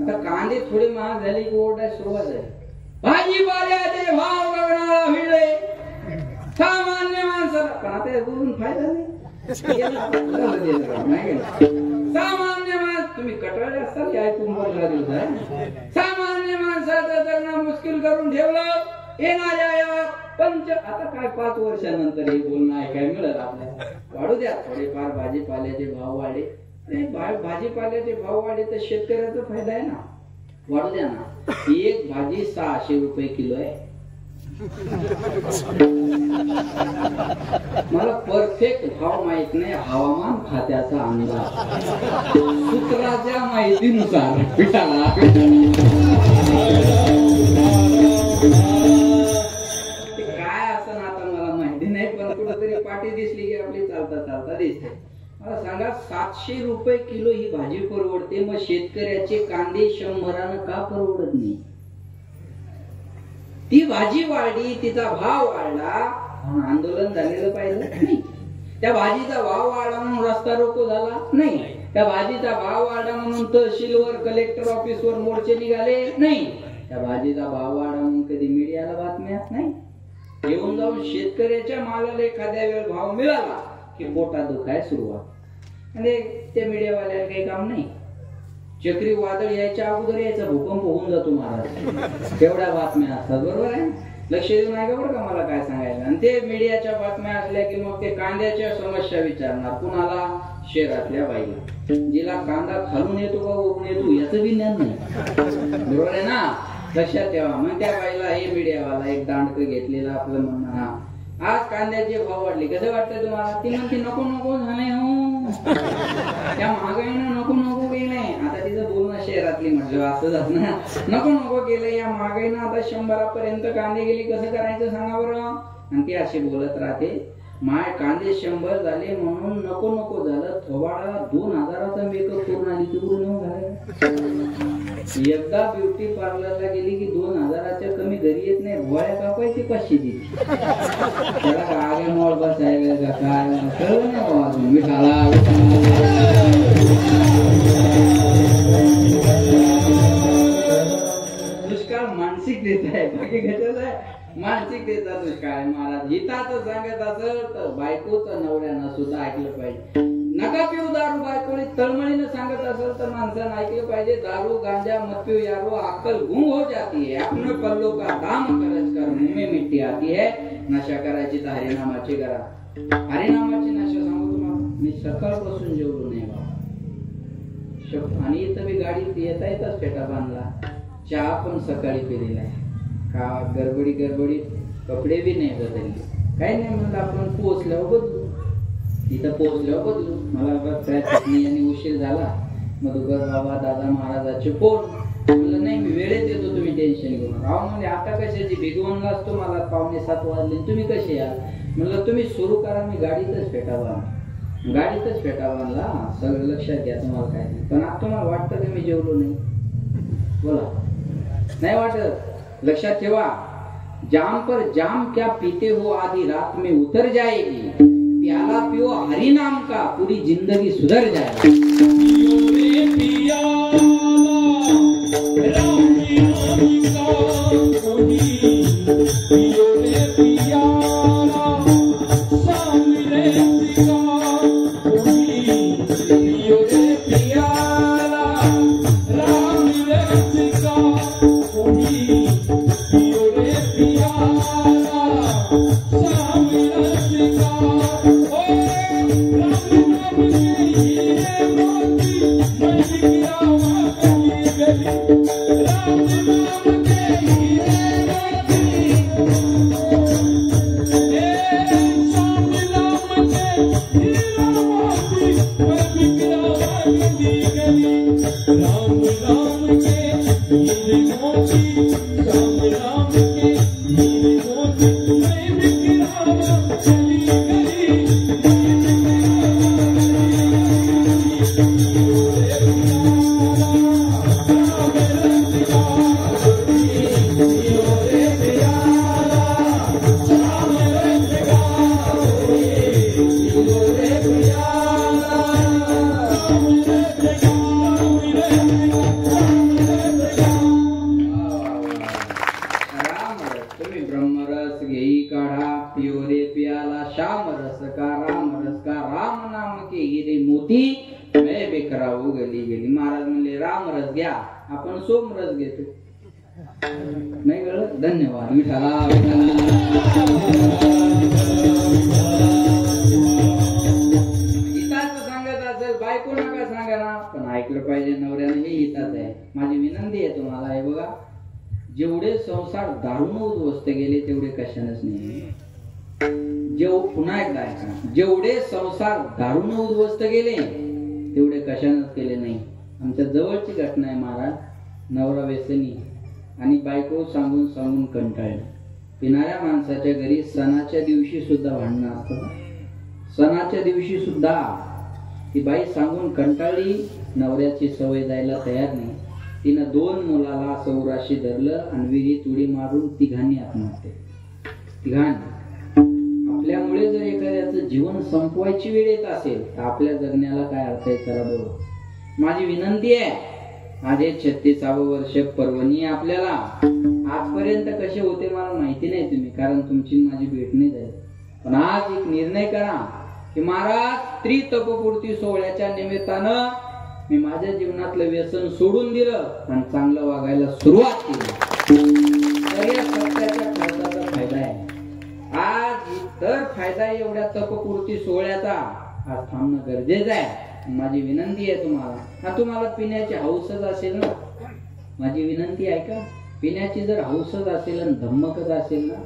आता कांदे थोडे महाग झाले की ओरडायला सुरुवात झाली. भाजीपाल्याचे भाव गगनाला भिडले, सामान्य माणसाला पण आता बोलून फायदा नाही. सामान्य माणूस तुम्ही कटाळे असतात की ऐकून बोलला दिवस. सामान्य माणसाचं जगणं मुश्किल करून ठेवलं. येणाऱ्या आता काय 5 वर्षानंतर हे बोलणं ऐकायला मिळत आपल्याला. वाढू द्या थोडेफार भाजीपाल्याचे भाव वाढे. भाजीपाल्याचे भाव वाढे तर शेतकऱ्याचा फायदा आहे ना, वाढू द्या ना. एक भाजी 600 रुपये किलो आहे. मला परफेक्ट भाव माहित नाही, हवामान खात्याचा अंदाज सूत्राच्या माहितीनुसार. दिसते. मला सांगा 700 रुपये किलो ही भाजी परवडते, मग शेतकऱ्याचे कांदे 100 का परवडत नाही? ती भाजी वाढली, तिचा भाव वाढला म्हणून आंदोलन झालेलं पाहिजे नाही. त्या भाजीचा भाव वाढला म्हणून रस्ता रोको झाला नाही. त्या भाजीचा भाव वाढला म्हणून तहसीलवर कलेक्टर ऑफिसवर मोर्चे निघाले नाही. त्या भाजीचा भाव वाढला म्हणून कधी मीडियाला बातम्या नाही. येऊन जाऊन शेतकऱ्याच्या मालाला एखाद्या वेळ भाव मिळाला की पोटात दुखाय सुरुवात. आणि त्या मीडियावाल्याला काही काम नाही. चक्रीवादळ यायच्या अगोदर यायचा भूकंप होऊन जातो महाराज, तेवढ्या बातम्या असतात. बरोबर आहे, लक्ष देऊ नका बरं का मला काय सांगायला. आणि ते मीडियाच्या बातम्या असल्या की मग ते कांद्याच्या समस्या विचारणार कुणाला? शहरातल्या बाईला, जिला कांदा खालून येतो का वरून येतो याचं बी ज्ञान नाही. बरोबर आहे ना, लक्षात ठेवा. मग त्या बाईला हे मीडियावाला एक दांडकं घेतलेलं आपलं म्हणणं, आज कांद्याचे भाव वाढले, कसं वाटतंय तुम्हाला? ती म्हणते नको नको झाले हो, त्या महागाईनं नको नको केलंय. आता तिचं बोलणं शहरातली म्हटलं असं जात ना, नको नको केलंय या महागाईनं, आता 100 पर्यंत कांदे गेले, कसं करायचं सांगा बरं. आणि ती अशी बोलत राहते, माय कांदे 100 झाले म्हणून नको नको झालं, थोबाडा 2000चा मेकअप करून आली, तिकडून येऊन झालं. एकदा ब्युटी पार्लरला गेली की 2000च्या कमी घरी येत नाही. भोळ्या कापायची 500 दिली. त्याला आगे मोळ बसायला का काय कळलं नाही बाबा अजून. मिठाला दुष्काळ मानसिकतेचा आहे, बाकी कशाचा आहे? मानसिकतेचा दुष्काळ महाराज. हिताचं सांगत असेल तर बायकोचं नवऱ्यानं सुद्धा ऐकलं पाहिजे. नका पिऊ दारू बायकोने तळमळीनं सांगत असेल तर माणसानं ऐकलं पाहिजे. दारू गांजा मत पिऊ यारो अक्कल गुम हो जाती है, अपने पल्लों का दाम खर्च कर मुंह में मिट्टी आती है. नशा करायची तर हरिनामाची करा. हरिनामाची नशा सांगू तुम्हाला, मी सकाळपासून जेवलो नाही बाबा. आणि इथं मी गाडीत येता येताच फेटा बांधला, चहा पण सकाळी पिलेला आहे. का गडबडीत कपडे बी नाही बदलले, काही नाही. म्हणलं आपण पोहोचल्यावर बदलू, इथं पोहोचल्यावर बदलू. मला चटणी आणि उशीर झाला. मधुकर बाबा दादा महाराजाचे फोन. म्हणलं नाही मी वेळेत येतो, तुम्ही टेन्शन घेऊन. राव म्हणजे आता कशाची भिगवणलाच तुम्हाला 6:45 वाजले, तुम्ही कसे या? म्हणलं तुम्ही सुरू करा, मी गाडीतच फेटा बांधला. सगळं लक्षात घ्या, तुम्हाला काय नाही. पण आता तुम्हाला वाटतं की मी जेवलो नाही? बोला, नाही वाटत? लक्षात ठेवा, जाम पर जाम क्या पीते हो आधी रात में उतर जाएगी, प्याला पियो हरि नाम का पूरी जिंदगी सुधर जाएगी. महाराज म्हणले राम रस घ्या, आपण सोम रस घेतो. नाही कळलं? धन्यवाद. विठाला हिताचं सांगत असेल, बायको नका सांगा ना, पण ऐकलं पाहिजे. नवऱ्याने हे हितात आहे. माझी विनंती आहे तुम्हाला, हे बघा, जेवढे संसार दारूने उद्ध्वस्त गेले तेवढे कशानेच नाही. पुन्हा एकदा ऐका, जेवढे संसार दारूने उद्ध्वस्त गेले तेवढे कशानेच केले नाही. आमच्या जवळची घटना आहे महाराज. नवरा व्यसनी आणि बायको सांगून सांगून कंटाळली. पिणाऱ्या माणसाच्या घरी सणाच्या दिवशी सुद्धा भांडणं असतं. सणाच्या दिवशी सुद्धा ती बाई सांगून कंटाळली, नवऱ्याची सवय जायला तयार नाही. तिनं 2 मुलाला सौराशी धरलं आणि विहिरीत उडी मारून तिघांनी आत्महत्या. तिघांनी. आपल्यामुळे जर एखाद्याचं जीवन संपवायची वेळ येत असेल तर आपल्या जगण्याला काय अर्थ आहे? चला बरोबर. माझी विनंती आहे, माझे 36वे वर्ष पर्वणी आपल्याला. आजपर्यंत कसे होते मला माहिती नाही तुम्ही, कारण तुमची माझी भेट नाही झाली. पण आज एक निर्णय करा की महाराज त्रितपपूर्ती सोहळ्याच्या निमित्तानं मी माझ्या जीवनातलं व्यसन सोडून दिलं आणि चांगलं वागायला सुरुवात केली. तर या सत्याच्या खर्चाचा फायदा आहे. आज तर फायदा एवढ्या तपपूर्ती सोहळ्याचा आज थांबणं गरजेचं आहे. माझी विनंती आहे तुम्हाला, हा तुम्हाला पिण्याची हौसच असेल ना, माझी विनंती आहे का, पिण्याची जर हौसच असेल आणि धम्मकच असेल ना,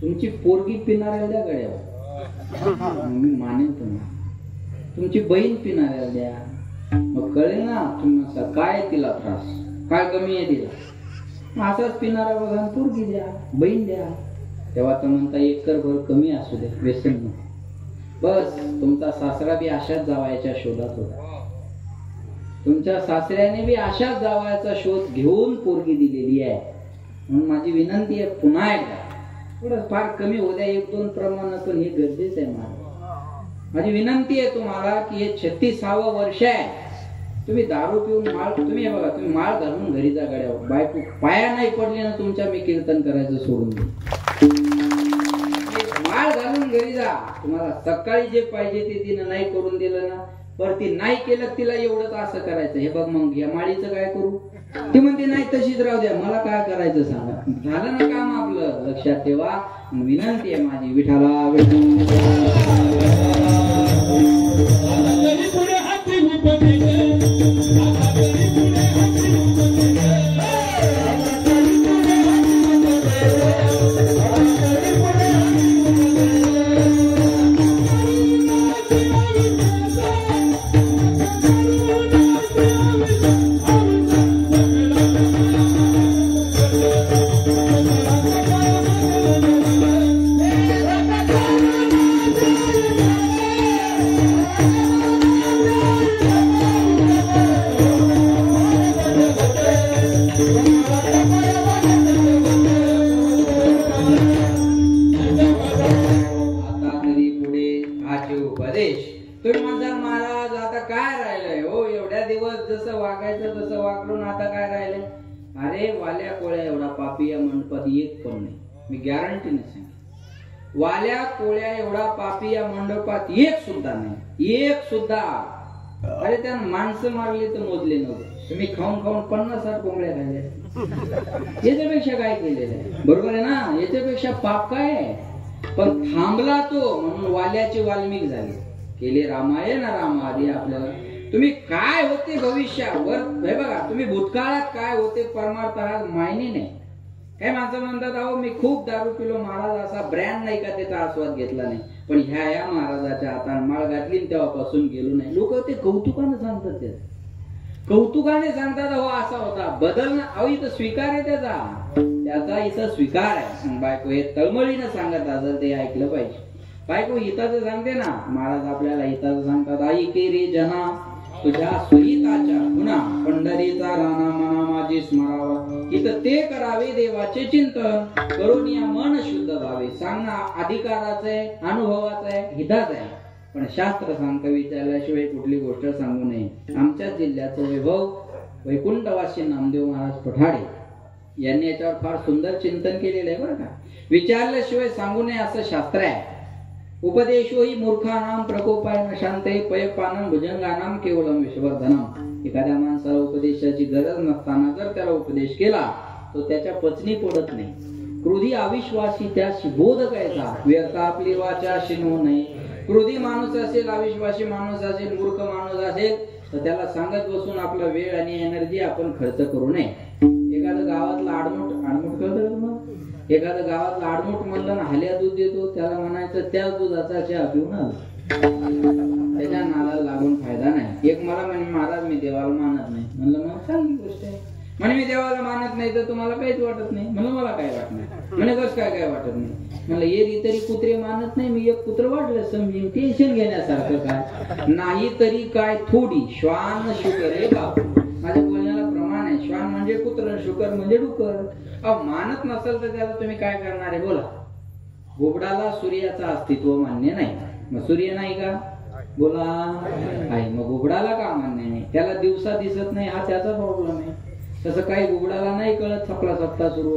तुमची पोरगी पिणाऱ्याला द्या गड्यावर, मी मानेन तुम्हाला. तुमची बहीण पिणाऱ्याला द्या, मग कळेल ना तुम्हाला काय तिला त्रास, काय कमी आहे तिला. असाच पिणारा बघा, पोरगी द्या, बहीण द्या, तेव्हा तर म्हणता 1 कर कमी असू दे, व्यसन नको. बस तुमचा सासरा बी अशाच जावयाच्या शोधात होता. तुमच्या सासऱ्याने बी अशाच जावयाचा शोध घेऊन पोरगी दिलेली आहे. म्हणून माझी विनंती आहे पुन्हा एकदा, थोडं फार कमी होऊ द्या 1-2 प्रमाण, पण हे गरजेचं आहे. माझी विनंती आहे तुम्हाला की हे 36वं वर्ष आहे. तुम्ही दारू पिऊन माळ, तुम्ही हे बघा, तुम्ही माळ घालून घरी जा गड्यावर, बायको पाया नाही पडली ना तुमच्या, मी कीर्तन करायचं सोडून दे. माळ घालून घरी जा. तुम्हाला सकाळी जे पाहिजे ते तिनं नाही करून दिलं ना, पर ती नाही केलं तिला एवढंच असं करायचं, हे बघ मग या माळीचं काय करू, ती म्हणते नाही तशीच राहू द्या, मला काय करायचं सांगा. झालं ना काम आपलं. लक्षात ठेवा. विनंती आहे माझी विठाला. वाल्या कोळ्या एवढा पापी या मंडपात एक सुद्धा नाही, एक सुद्धा. अरे त्या माणसं मारली तर मोजले नव्हते. तुम्ही खाऊन 50-60 कोंबड्या खाल्ल्या, याच्यापेक्षा काय केलेलं आहे? बरोबर आहे ना, याच्यापेक्षा पाप काय आहे? पण थांबला तो, म्हणून वाल्याची वाल्मिक झाली. केले रामायण रामादी. आपल्याला तुम्ही काय होते भविष्यावर हे बघा, तुम्ही भूतकाळात काय होते परमार्थात मायने नाही. काही माणसं म्हणतात अहो मी खूप दारू पिलो, महाराज असा ब्रँड नाही का त्याचा आस्वाद घेतला नाही, पण ह्या महाराजाच्या हाताने माळ घातली तेव्हापासून गेलो नाही. लोक ते कौतुकाने सांगतात, ते कौतुकाने सांगतात अहो असा होता बदल ना. अहो इथं स्वीकार आहे त्याचा इथं स्वीकार आहे. बायको हे तळमळीनं सांगत असेल ते ऐकलं पाहिजे. बायको हिताचं सांगते ना, महाराज आपल्याला हिताचं सांगतात, आई के रे जना तुझ्या सुहिताच्या पुन्हा पंढरीचा राणा मना माझी स्मरावा, इथं ते करावे देवाचे चिंतन करून या मन शुद्ध व्हावे. सांगणं अधिकाराचं आहे, अनुभवाचं आहे, हिताचं आहे, पण शास्त्र सांगतं विचारल्याशिवाय कुठली गोष्ट सांगू नये. आमच्या जिल्ह्याचं वैभव वैकुंठवासी नामदेव महाराज पठाडे यांनी याच्यावर फार सुंदर चिंतन केलेलं आहे बरं का. विचारल्याशिवाय सांगू नये असं शास्त्र आहे. उपदेशो ही मूर्खानाम प्रकोपाय न शांते पयपानम भुजंगानाम केवलम विश्वर्धनम. एखाद्या माणसाला उपदेशाची गरज नसताना जर त्याला उपदेश केला तो त्याच्या पचनी पडत नाही. क्रोधी अविश्वासी त्याशी बोध कायचा, व्यर्थ आपली वाचा शिनो नये. क्रोधी माणूस असेल, अविश्वासी माणूस असेल, मूर्ख माणूस असेल तर त्याला सांगत बसून आपला वेळ आणि एनर्जी आपण खर्च करू नये. एखादं गावातला आडमुठ कळतं तुम्हाला, एखादं गावातला आडमुठ म्हणलं ना हल्या दूध देतो, त्याला म्हणायचं त्याच दुधाचा चहा पिऊन आला, त्याच्या नादाला लागून फायदा नाही. एक मला म्हणे महाराज मी देवाला मानत नाही. म्हणलं मग चांगली गोष्ट आहे. म्हणे मी देवाला मानत नाही तर तुम्हाला काहीच वाटत नाही. म्हणलं मला काय वाटत नाही. म्हणे बस काय वाटत नाही. मला एरी तरी कुत्रे मानत नाही, मी एक कुत्र वाटलं समजेन, टेन्शन घेण्यासारखं काय नाही. तरी काय थोडी श्वान शुकर आहे बाप, माझ्या बोलण्याला प्रमाण आहे. श्वान म्हणजे कुत्र, शुकर म्हणजे डुकर. अहो मानत नसेल तर त्याला तुम्ही काय करणार आहे बोला. घुबडाला सूर्याचं अस्तित्व मान्य नाही, मग सूर्य नाही का बोला आहे, मग घुबडाला का मान्य नाही, त्याला दिवसा दिसत नाही हा त्याचा प्रॉब्लेम आहे. तसं काही घुबडाला नाही कळत सपला सप्ताह सुरू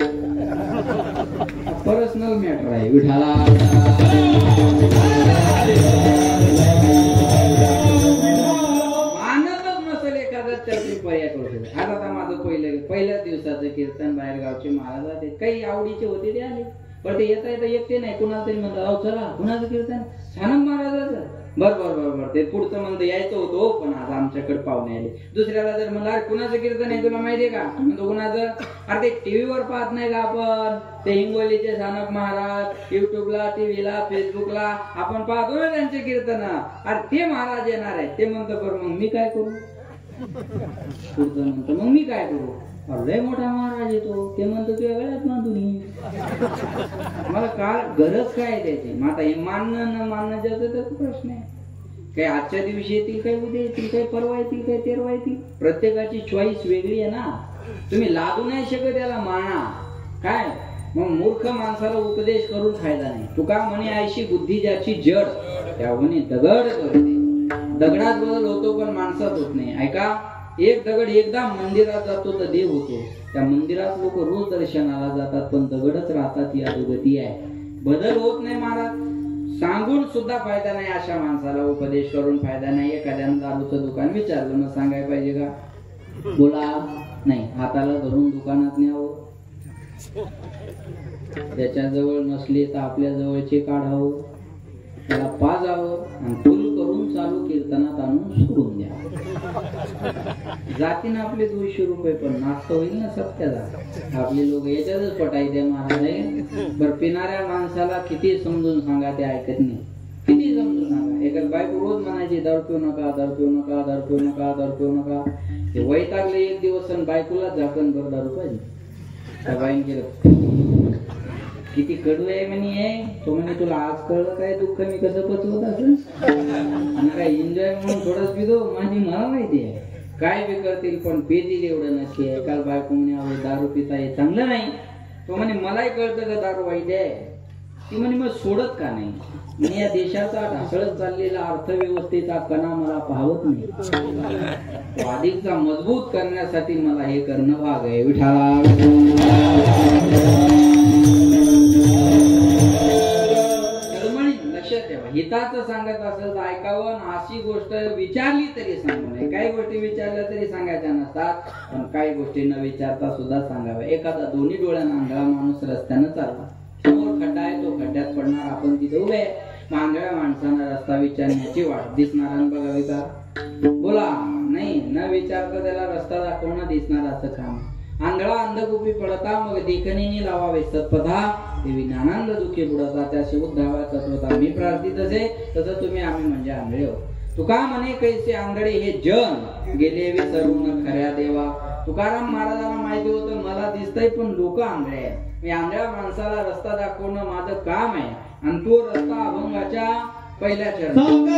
पर्सनल मॅटर आहे. विठाला मानतच नसेल एखादा त्याचे पर्याय करू शकतो. आता माझं पहिल्याच दिवसाचं कीर्तन बाहेर गावचे महाराज काही आवडीचे होते ते आले, पण ते येता येता एकटे नाही कुणाला तरी म्हणतात अहो चला कुणाचं कीर्तन सानंद महाराजाचं. बर ते पुढचं म्हणतं यायचं होतं पण आज आमच्याकडे पाहुणे आले. दुसऱ्याला जर म्हणलं अरे कुणाचं कीर्तन आहे तुला माहितीये का, म्हणतो कुणाचं, अरे ते टीव्हीवर पाहत नाही का आपण, ते हिंगोलीचे सानप महाराज युट्यूबला टीव्हीला फेसबुकला आपण पाहतो ना त्यांचे कीर्तन, अरे ते महाराज येणार आहे. ते म्हणतं बरं मग मी काय करू, पुढचं म्हणतं मग मी काय करू, लय मोठा महाराज येतो, ते म्हणतो तुझ्या गळ्यात बांधून मला काय गरज काय त्याची. मग आता हे मानणं न मानणं ज्याचा त्याचा प्रश्न आहे. काही आजच्या दिवशी येतील, काही उद्या येतील, काही परवा येतील, काही तेरवा येतील. प्रत्येकाची चॉईस वेगळी आहे ना, तुम्ही लादू नाही शकत त्याला माना काय. मग मूर्ख माणसाला उपदेश करून फायदा नाही. तुका म्हणे आयशी बुद्धी ज्याची जड त्या म्हणे दगड करते. दगडात बदल होतो पण माणसात होत नाही. ऐका, एक दगड एकदा मंदिरात जातो तर देव होतो. त्या मंदिरात लोक रोज दर्शनाला जातात पण दगडच राहतात, ही अधोगती आहे. बदल होत नाही महाराज. सांगून सुद्धा फायदा नाही, अशा माणसाला उपदेश करून फायदा नाही. एखाद्यानं दारूचं दुकान विचारलं मग सांगायला पाहिजे का बोला नाही, हाताला धरून दुकानात न्यावं, त्याच्या जवळ नसले तर आपल्या जवळचे काढावं, त्याला पाजावं आणि फुल करून चालू कीर्तनात आणून सोडून द्या. जातीन आपले 200 रुपये पण नास्त होईल ना सत्याला. आपले लोक याच्यातच पटायचे महाराज. बरं पिणाऱ्या माणसाला किती समजून सांगा ते ऐकत नाही, किती समजून सांगा. एका बायको रोज म्हणायची दारू पिऊ नका, दारू पिऊ नका, दारू पिऊ नका, दारू पिऊ नका. ते वैतागले एक दिवस आणि बायकोला झाकण भर दारू पाहिजे. त्या बाईन केलं किती कडू आहे म्हणे, तो म्हणे तुला आज कळलं काय दुःख मी कसं पचवत असं, आणि काय एन्जॉय म्हणून थोडंच पितो. माझी मला माहिती आहे काय बी करतील पण पेतील एवढं नक्की आहे. काल बायको म्हणे दारू पिता हे चांगलं नाही. तो म्हणे मलाही कळतं का दारू वाईट आहे. ती म्हणे मग सोडत का नाही. मी या देशाचा ढासळत चाललेला अर्थव्यवस्थेचा कणा मला पाहत नाही. अधिकचा मजबूत करण्यासाठी मला हे करणं भाग आहे. विठाला हिताचं सांगत असेल तर ऐकावं, अशी गोष्ट विचारली तरी सांगू नये. काही गोष्टी विचारल्या तरी सांगायच्या नसतात, पण काही गोष्टी न विचारता सुद्धा सांगाव्या. एखादा दोन्ही डोळ्यानं आंधळा माणूस रस्त्यानं चालला, समोर खड्डा आहे, तो खड्ड्यात पडणार, आपण तिथे उभे आहे. आंधळ्या माणसानं रस्ता विचारण्याची वाट दिसणारा बघावी का बोला नाही, न विचारता त्याला रस्ता दाखवणं दिसणार असं काम. आंधळा अंधकुपी पडता मग देखणीने लावावे सत्पथा, देवी ज्ञानांद दुःखी बुडता त्याशी उद्धावा तत्वता. मी प्रार्थित असे तसं तुम्ही आम्ही म्हणजे आंधळे हो. तुका म्हणे कैसे आंधळे हे जन गेले विसरून खऱ्या देवा. तुकाराम महाराजांना माहिती होतं मला दिसतंय पण लोक आंधळे आहेत. मी आंधळ्या माणसाला रस्ता दाखवणं माझं काम आहे, आणि तो रस्ता अभंगाच्या पहिल्या चरणात.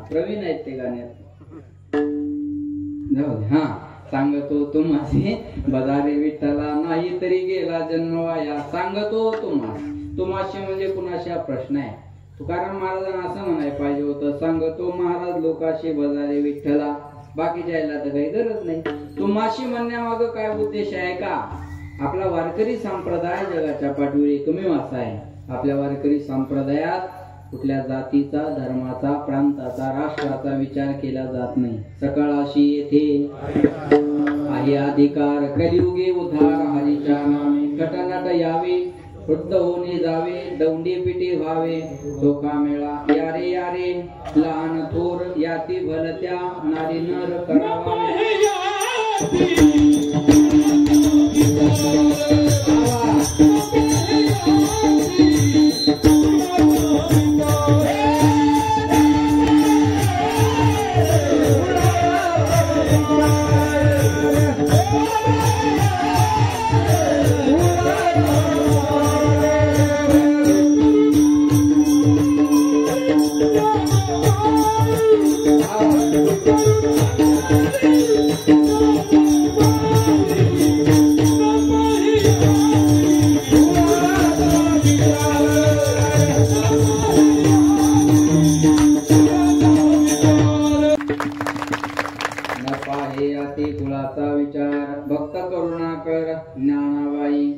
प्रवीण आहेत ते गाण्यात. हा सांगतो तुम्हासी बजारे विठ्ठला नाही तरी गेला जन्म वाया. सांगतो तुम्हाशी म्हणजे कुणाशा प्रश्न आहे. तुकाराम महाराजांना असं म्हणायला पाहिजे होतं, सांगतो महाराज लोकाशी बजारे विठ्ठला. बाकीच्या यायला तर काही गरज नाही. तुम्हाशी म्हणण्यामागं काय उद्देश आहे का? आपला वारकरी संप्रदाय जगाच्या पाठीवर एकमेव असा आहे. आपल्या वारकरी संप्रदायात कुठल्या जातीचा, धर्माचा, प्रांताचा, राष्ट्राचा विचार केला जात नाही. सकाळाशी येथे आहे अधिकार, कलियुगे उद्धार हरीच्या नामे. खटनट यावे, शुद्ध होणे जावे, दौंडी पिटी व्हावे, धोका मेळा. यारे यारे लहान थोर याती भलत्या, नारी नर करावा.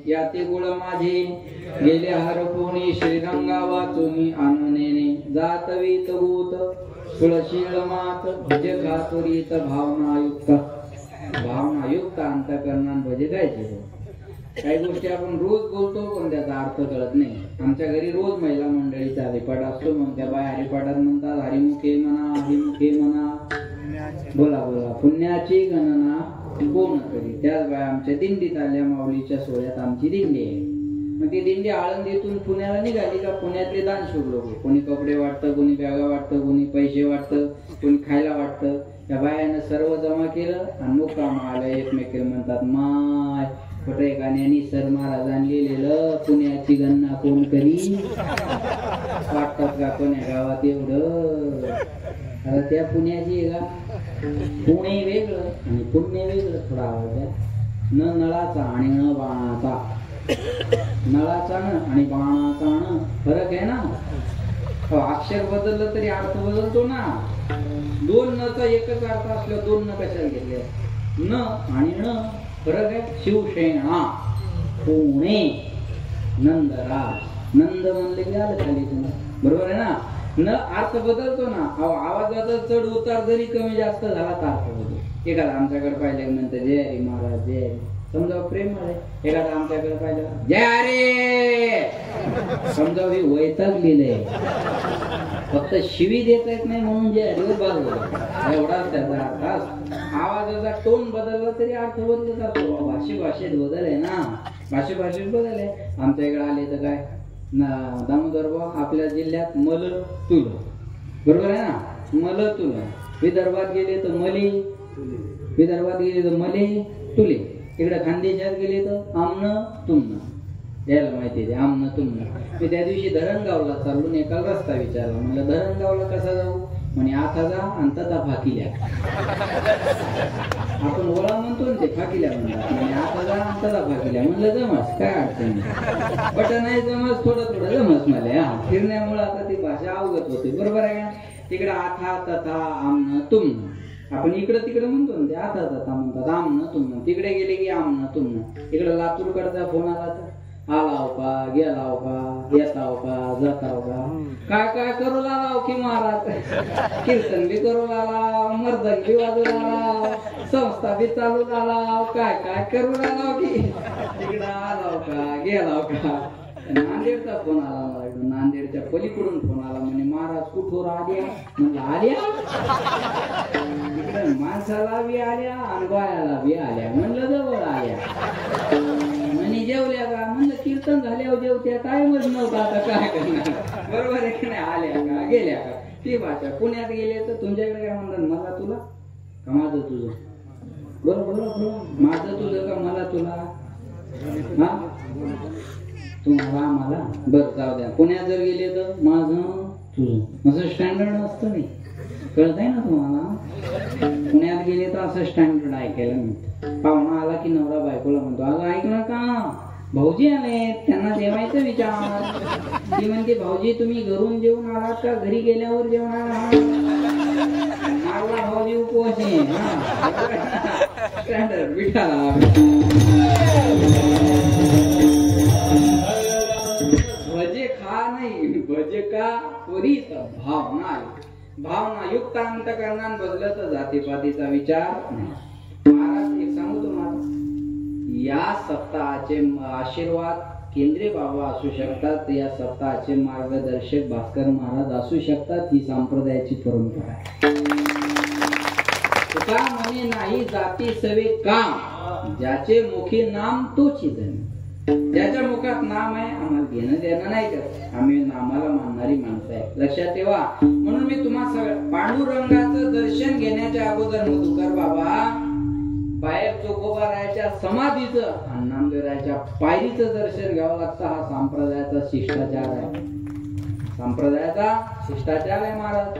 याते गुळ माझे गेले हरपुनी, श्रीरंगा वाचुनी आणनेने. जातवीत भूत कुळशीळ मात, भज खातुरीत भावनायुक्त. भावनायुक्त अंतःकरणात भजे गायचे. काही गोष्टी आपण रोज बोलतो पण त्याचा अर्थ कळत नाही. आमच्या घरी रोज महिला मंडळीचा हरिपाठ असतो. मग त्या बाय हरिपाठात म्हणतात हरिमुखे म्हणा, हरिमुखे म्हणा. बोला बोला पुण्याची गणना कोण करी. त्याच बाय आमच्या दिंडीत आल्या. माऊलीच्या सोहळ्यात आमची दिंडी आहे. मग ती दिंडी आळंदीतून पुण्याला निघाली का पुण्यातले दानशूर लोक, कोणी कपडे वाटतं, कोणी बॅगा वाटतं, कोणी पैसे वाटतं, कोणी खायला वाटतं. त्या बायानं सर्व जमा केलं आणि मुक्काम आलं. एकमेकाला म्हणतात माय कुठे गाण्यानी सर महाराजांनी लिहिलेलं पुण्याची गणना कोण करी. वाटतात का कोण्या गावात एवढं. आता त्या पुण्याची का पुणे वेगळं आणि पुण्य वेगळं. थोडा आवाज आहे. न नळाचा आणि न बाणाचा. नळाचा न आणि बाणाचा न फरक आहे ना. अक्षर बदललं तरी अर्थ बदलतो ना. दोन नचा एकच अर्थ असल्यावर दोन न कशाला घेतले. न आणि न फरक आहे. शिवसेना, पुणे, नंदराज. नंद म्हणले की आलं खाली तुम्ही. बरोबर आहे ना. न अर्थ बदलतो ना. आवाजाचा चढ उतार जरी कमी जास्त झाला तर अर्थ बदलतो. एखादा आमच्याकडे पाहिलं म्हणतं जय हरी महाराज जय हरी, समजा प्रेम आहे. एखादा आमच्याकडे पाहिलं जय हरी, समजा हे वैतागलेलं आहे. फक्त शिवी देता येत नाही म्हणून जय हरी बदल एवढाच त्याचा अर्थ. आवाजाचा टोन बदलला तरी अर्थ बदलत जातो. भाषेत बदल आहे ना. भाषेत बदल आहे. आमच्या इकडे आले तर काय दामोदर आपल्या जिल्ह्यात मल तुल. बरोबर आहे ना. मल तुल. विदर्भात गेले तर मली, विदर्भात गेले तर मले तुले. इकडे खानदेशात गेले तर आमन तुमन. यायला माहिती आहे आमन तुमन. मी त्या दिवशी धरणगावला चालून एका रस्ता विचारला. म्हणलं धरणगावला कसा जाऊ. म्हणे आता जा आणि तथा फाकिल्या. आपण ओळा म्हणतो ना ते फाकिल्या म्हणतात. म्हणजे आता जा आणि तथा फाकिल्या. म्हणलं जमस काय अडचण नाही. बट नाही जमस थोडं जमस मला. हा फिरण्यामुळे आता ती भाषा अवगत होते. बरोबर आहे का. तिकडे आता तथा आमन तुमन. आपण इकडं तिकडे म्हणतो ना ते आता तथा म्हणतात. आमन तुमन. तिकडे गेले की आमन तुमन. इकडे लातूरकडचा फोन आला तर आलाव का, गेलाव का, येताव का, जाताव का, काय काय करू लागाव की महाराज. कीर्तन बी करू लागाव, मर्दन बी वाजू लागाव, संस्था बी चालू लागाव, काय काय करू लागाव की. तिकडं आलाव का, गेलाव का. नांदेडचा फोन आला मला, नांदेडच्या पलीकडून फोन आला, म्हणे महाराज कुठून आल्या. म्हणजे आल्या इकडे माणसाला बी आल्या आणि बायाला बी आल्या. म्हणलं जवळ आल्या. म्हणे जेवल्या का. म्हणलं कीर्तन झाल्यावर जेवत्या, टाइमच नव्हता, आता काय करणार. बरोबर आहे की नाही. आल्या का, गेल्या का, ती भाषा. पुण्यात गेले तर तुमच्याकडे काय म्हणतात, मला तुला का माझं तुझं. बरोबर माझं तुझं का मला तुला. हा तुम्हाला आम्हाला. बरं जाऊ द्या. पुण्यात जर गेले तर माझं तुझं असं स्टँडर्ड असतं. नाही कळत आहे ना तुम्हाला. पुण्यात गेले तर असं स्टँडर्ड ऐकायला मिळतं. पाहुणा आला की नवरा बायकोला म्हणतो, अगं ऐकलं का, भाऊजी आले, त्यांना जेवायचं विचार. ती म्हणते, भाऊजी तुम्ही घरून जेवून आलात का घरी गेल्यावर जेवणार आहात. भाऊजी उपवासी. स्टँडर्ड विठाला. भजे खा नाही, भजे का त्वरित भावना. भावना युक्त अंतकरणात बदलत जातीपातीचा विचार नाही. महाराज एक सांगू तुम्हाला, या सप्ताहाचे आशीर्वाद केंद्रीय बाबा असू शकतात, या सप्ताहाचे मार्गदर्शक भास्कर महाराज असू शकतात. ही संप्रदायाची परंपरा आहे. तुका म्हणे नाही जाती सवे काम, ज्याचे मुखी नाम तोची धनी. ज्याच्या मुखात नाम आहे आम्हाला घेणं देणं नाही करत. आम्ही नामाला मानणारी माणसं आहे. लक्षात ठेवा. म्हणून मी तुम्हा सगळं पांडुरंगाचं दर्शन घेण्याच्या अगोदर मधुकर बाबा बाहेर चोखोबारायच्या समाधीचं आणि नामदेवरायच्या पायरीचं दर्शन घ्यावं लागतं. हा संप्रदायाचा शिष्टाचार आहे. संप्रदायाचा शिष्टाचार आहे महाराज.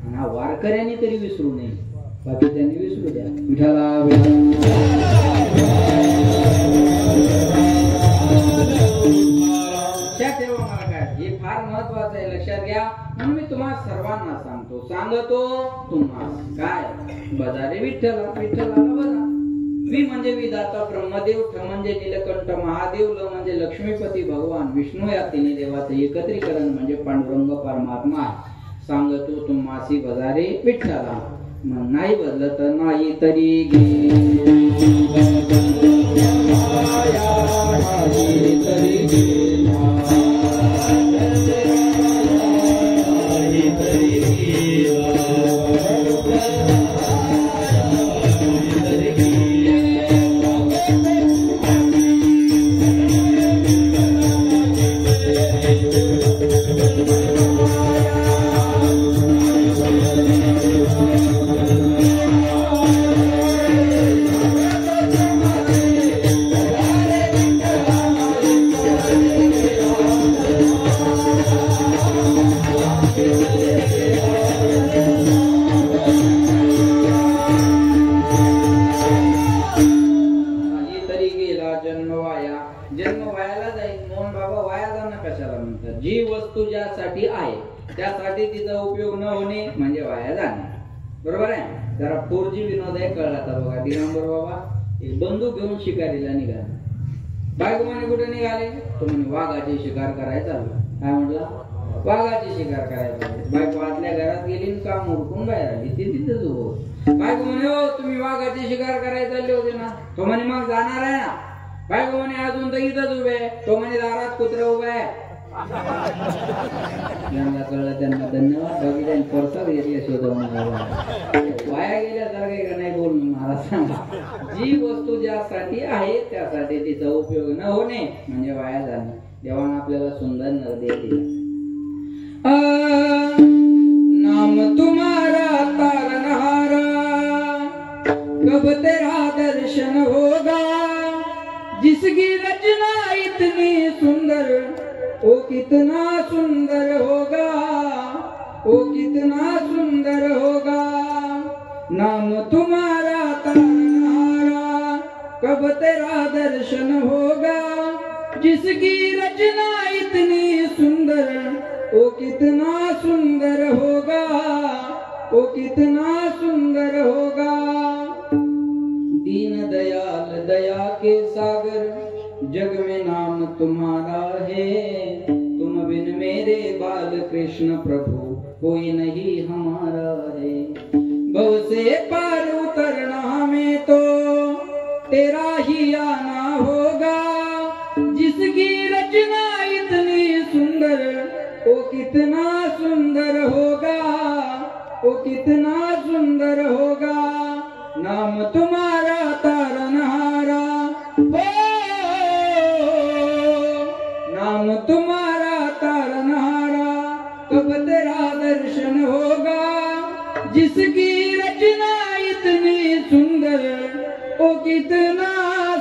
आणि हा वारकऱ्यांनी तरी विसरू नये. बाकी त्यांनी विसरू द्या. विठाला ठेवा. मला काय हे फार महत्वाचं आहे. लक्षात घ्या. म्हणून मी तुम्हाला सर्वांना सांगतो तुम्हाला काय बजारे विठ्ठला. विठ्ठलाला बजा. वि म्हणजे विधाता ब्रह्मदेव, ठ म्हणजे नीलकंठ महादेव, ल म्हणजे लक्ष्मीपती भगवान विष्णू. या तिन्ही देवाचं एकत्रीकरण म्हणजे पांडुरंग परमात्मा. सांगतो तुम्हासी बजारे विठ्ठला. नाही बदल तर नाही तरी त्यासाठी तिचा उपयोग न होणे म्हणजे वाया जाणे. बरोबर आहे. जरा 4G विनोद आहे, कळला तर बघा. दिगंबर बाबा एक बंदूक घेऊन शिकारीला निघाला. बायको म्हणे कुठे निघाले. तो म्हणे वाघाची शिकार करायला चालला. काय म्हटला, वाघाची शिकार करायला. बायको आतल्या घरात गेली, काम उरकून बाहेर आली. ती तिथेच उभं. बायको म्हणे, हो तुम्ही वाघाची शिकार करायला चालले होते ना. तो म्हणे मग जाणार आहे ना. बायको म्हणे अजून तर इथंच उभे. तो म्हणे दारात कुत्रा उभे आहे. ज्यांना कळलं त्यांना धन्यवाद. बाकी त्यांनी परसाद घेतले शोधून वाया गेल्यासारखे का नाही बोल महाराज सांगा. जी वस्तू ज्यासाठी आहे त्यासाठी तिचा उपयोग न होणे म्हणजे वाया जाणे. देवाने आपल्याला सुंदर नरदेव दिला. नाम तुम्हारा तारनहारा, कब तेरा दर्शन होगा. जिसकी रचना इतनी सुंदर, ओ कितना सुंदर होगा, ओ कितना सुंदर होगा. नाम तुम्हारा तारनहारा, कब तेरा दर्शन होगा. जिसकी रचना इतनी सुंदर, ओ कितना सुंदर होगा, ओ कितना सुंदर होगा. दीन दयाल दया के सागर, जग में नाम तुम्हारा है, तुम बिन मेरे बाल कृष्ण प्रभु कोई नहीं हमारा है। भव से पार उतरना में तो तेरा ही आना होगा, जिसकी रचना इतनी सुंदर वो कितना सुंदर होगा, वो कितना सुंदर होगा। नाम तुम्हारा तारनहारा हो, नाम तुम्हारा तारनहारा, कब तेरा दर्शन होगा, जिसकी रचना इतनी सुंदर वो कितना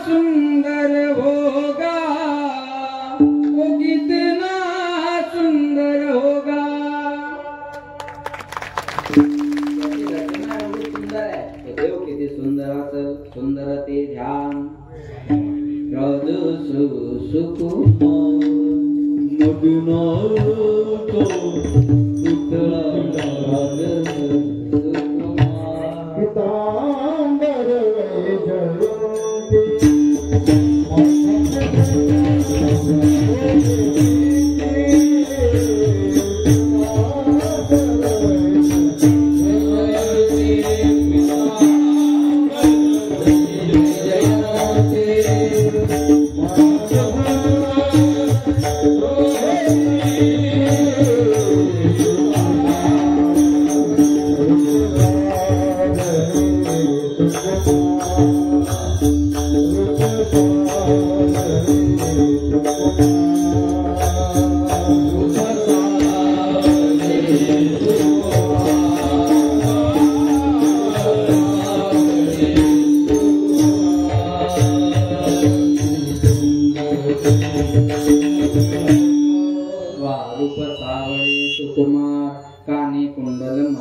सुंदर होगा, वो कितना सुंदर होगा। रचना एवढी सुंदर आहे, देव किती सुंदर असेल, सुंदर ते ध्यान राज सुकुमार मग्न तो उतरा राज सुकुमार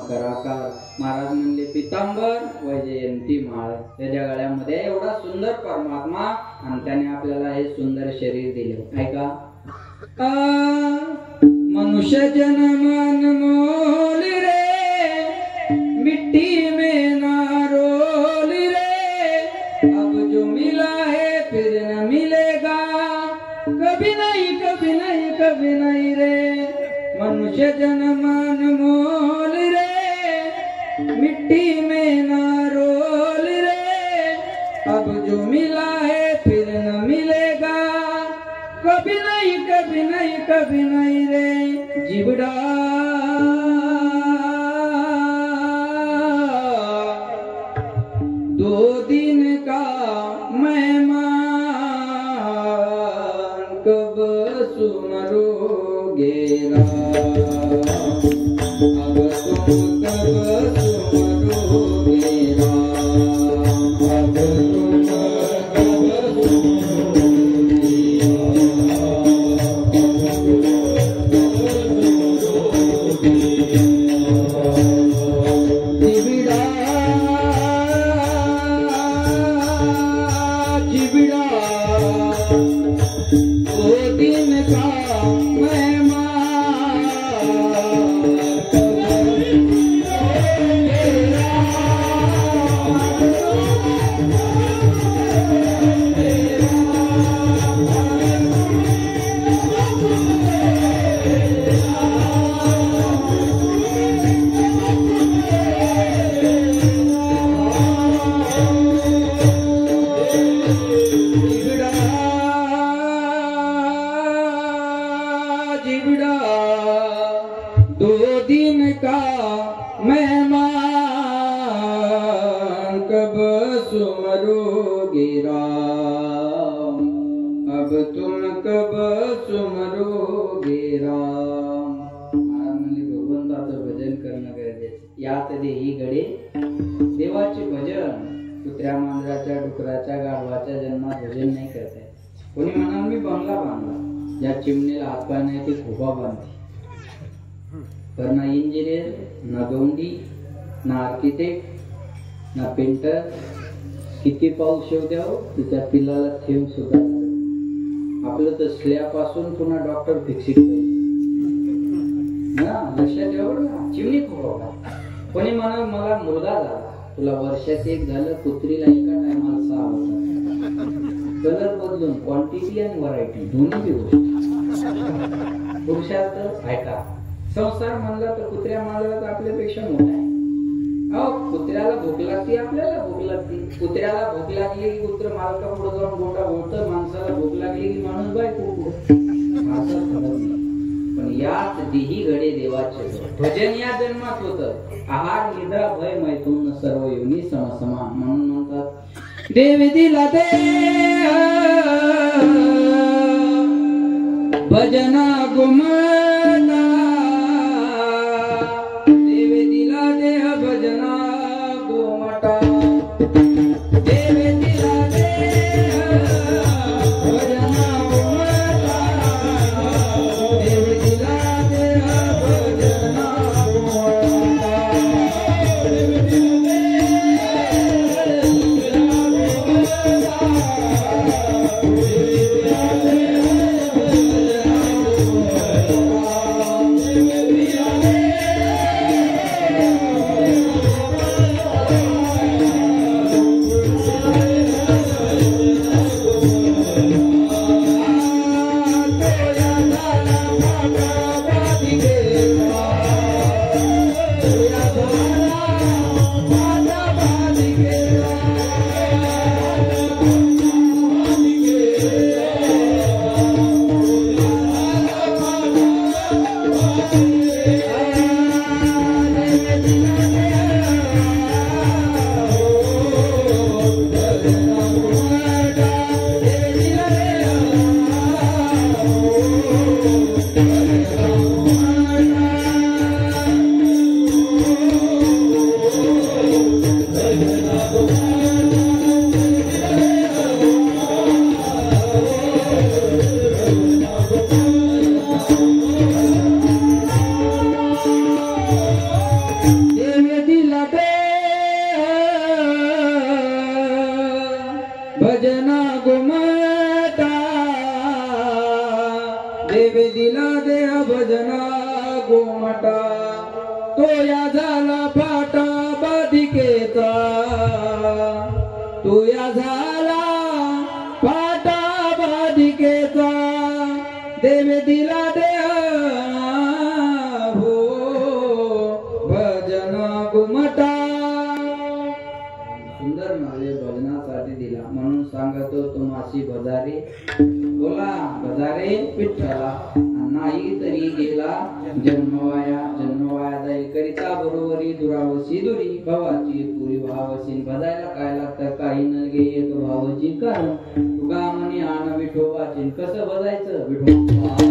पितांबर महाराज म्हणले पितांबर वैजयंती माळ, त्याच्या गळ्यामध्ये एवढा सुंदर परमात्मा आणि त्याने आपल्याला हे सुंदर शरीर दिले। ऐका, मनुष्य जन्म अनमोल रे, मिट्टी में ना रोल रे, अब जो मिला है फिर न मिलेगा, कभी नहीं कभी नहीं कभी नहीं रे। मनुष्य जन्म अनमोल रे, मिट्टी में ना रोल रे, अब जो मिला है फिर न मिलेगा, कभी नहीं कभी नहीं कभी नहीं रे। जीवड़ा दो दिन का मेहमान, कब सुमरोगे राम, अब तुम कब सुमरोगे राम, अब तुम कब सुमरोगे राम, अब तुम कब सुमरोगे राम। महाराज म्हणले भगवंताचं भजन करणं गरजेचं, यात देही गडे देवाचे भजन। कुत्र्या मांजराच्या डुकराच्या गाढवाच्या जन्मात भजन नाही करताय। कोणी म्हणाल मी बंगला बांधला, ज्या चिमणीला हातपाय नाही ते खोपा बांधते, तर ना इंजिनियर, ना गौंडी, ना आर्किटेक्ट, ना पेंटर, किती पाऊस शेव द्यावं तिच्या पिल्लाला थेंब सुद्धा। आपलं तर स्लॅबपासून पुन्हा डॉक्टर फिक्सिट ना, लक्षात ठेवा ना, चिमणी खोपा। कोणी म्हणाल मला मुलगा झाला, तुला वर्षात एक झालं, कुत्रीला एका टायमाला 6 होता। कलर बदलून क्वांटिटी आणि व्हरायटी दोन्ही गोष्टी. पुरुषार्थ ऐका, संसार म्हणला तर कुत्र्या मांजरात आपल्यापेक्षा मोठा आहे. अहो कुत्र्याला भूक लागते, आपल्याला भूक लागते. कुत्र्याला भूक लागली की कुत्र मालका पुढे जाऊन गोटा बोलतं, माणसाला भूक लागली की माणूस बायको असं ठरत नाही. पण याच देही घडे देवाचे भजन या जन्मात होत. आहार निद्रा भय मैथून सर्व योनी समसमा. म्हणून म्हणतात देव दिला दे भजना गुमता, देव दिला देह भजना गोमटा. देव दिला देह भजना गोमटा, देव दिला देह भजना गोमटा. भजना गुमटा, देव दिला देह भजना गोमटा. तो या झाला फाटा बाधिकेचा, तो या झाला फाटा बाधिकेचा. देव दिला देह हो भजना गुमटा. सुंदर नावे भजनासाठी दिला. म्हणून सांगतो तुम्हाशी भजारे, बोला भजारे विठ्ठला. नाही तरी गेला जन्मवाया, जन्मवाया जाईल करिता बरोबरी. दुरावशी दुरी भावाची पुरी भावशीन. भजायला काय लागतं, काही न गे एक भावची कारण. तुका म्हणे आण विठोबाची. कसं भजायचं विठोबा.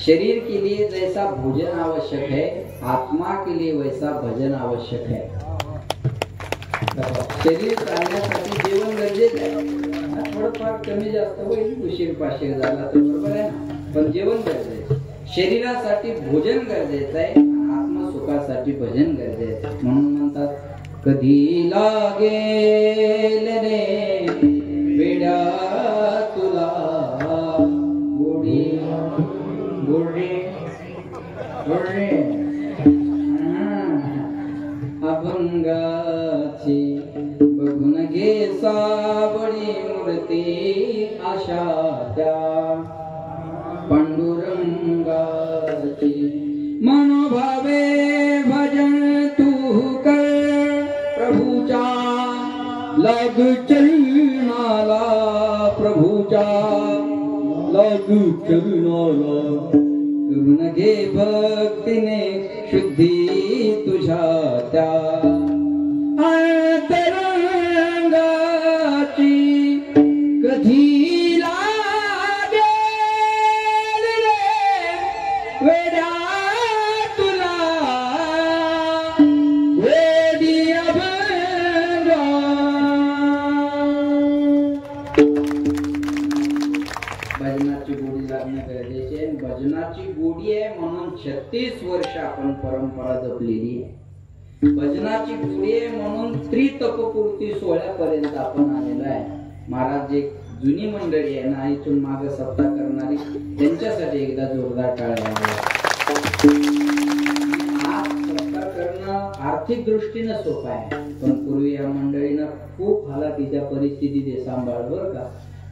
शरीर के लिए जैसा भोजन आवश्यक है, आत्मा के लिए वैसा भजन आवश्यक है. शरीर चालण्यासाठी जेवण गरजेचं आहे. थोडंफार कमी जास्त होईल, उशीर पाशीर झाला तर बरोबर आहे ना, पण जेवण गरजेचं. शरीरासाठी भोजन गरजेचं आहे, आत्मसुखासाठी भजन गरजेचं आहे. म्हणून म्हणतात कधी लागेल रे वेड्या तुला गोडी अभंगाची बघून घे सावळी मूर्ती आशा त्या पांडुरंगाची. मनोभावे भजन तू कर प्रभूच्या, लाग चरणाला प्रभूच्या, लाग चरणाला. करून घे भक्तीने शुद्धी तुझ्या त्या अंतरंगाची. कधी लागेल रे वेड्या तुला वेडी अभंग. भजनाची गोडी लागणे गरजेचे आहे. भजनाची गोडी आहे म्हणून 36 वर्ष आपण परंपरा जपलेली आहे. भजनाची गोडी आहे म्हणून त्रितपपूर्ती सोहळ्यापर्यंत आपण आलेलो आहे. महाराज जे जुनी मंडळी आहे ना, इथून मागे सप्ताह करणारी, त्यांच्यासाठी एकदा जोरदार टाळ्या. आज सप्ताह करणं आर्थिक दृष्टीनं सोपं आहे, पण पूर्वी या मंडळीनं खूप हालाकीच्या परिस्थितीत सांभाळलं बरं का.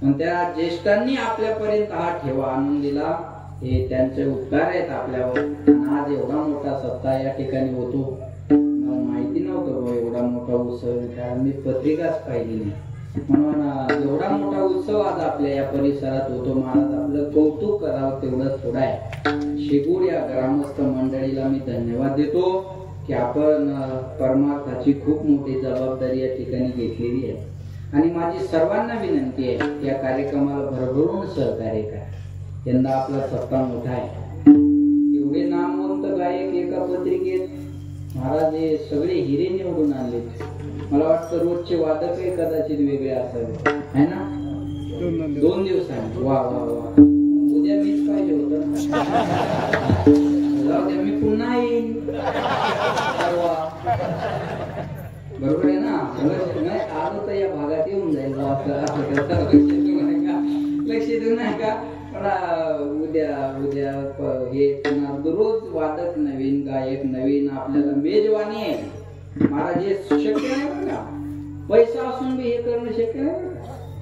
पण त्या ज्येष्ठांनी आपल्यापर्यंत हा ठेवा आणून दिला, हे त्यांचे उपकार आहेत आपल्यावर. आज एवढा मोठा सप्ताह या ठिकाणी होतो, मला माहिती नव्हतं एवढा मोठा उत्सव, कारण मी पत्रिकाच पाहिली नाही. म्हणून एवढा मोठा उत्सव आज आपल्या या परिसरात होतो. महाराज आपलं कौतुक करावं तेवढं थोडं आहे. शेगूर या ग्रामस्थ मंडळीला मी धन्यवाद देतो की आपण परमार्थाची खूप मोठी जबाबदारी या ठिकाणी घेतलेली आहे. आणि माझी सर्वांना विनंती आहे, या कार्यक्रमाला भरभरून सहकार्य करा. यंदा आपला सप्ताह मोठा आहे. एवढे नामवंत गायक एका पत्रिकेत, महाराज हे सगळे हिरे निवडून आणले. मला वाटतं रोजचे वादकही कदाचित वेगळे असावे, है ना. 2 दिवसांनी वा वा वा. उद्या मीच पाहिजे होतं, जाऊ द्या, मी पुन्हा येईन बरोबर आहे ना. आलो तर या भागात येऊन जाईल, लक्ष देऊ नाही का. उद्या हे रोज वादक नवीन, गायक नवीन, आपल्याला मेजवानी आहे. महाराज हे शक्य नाही बरं का. पैसा असून बी हे करणं शक्य नाही.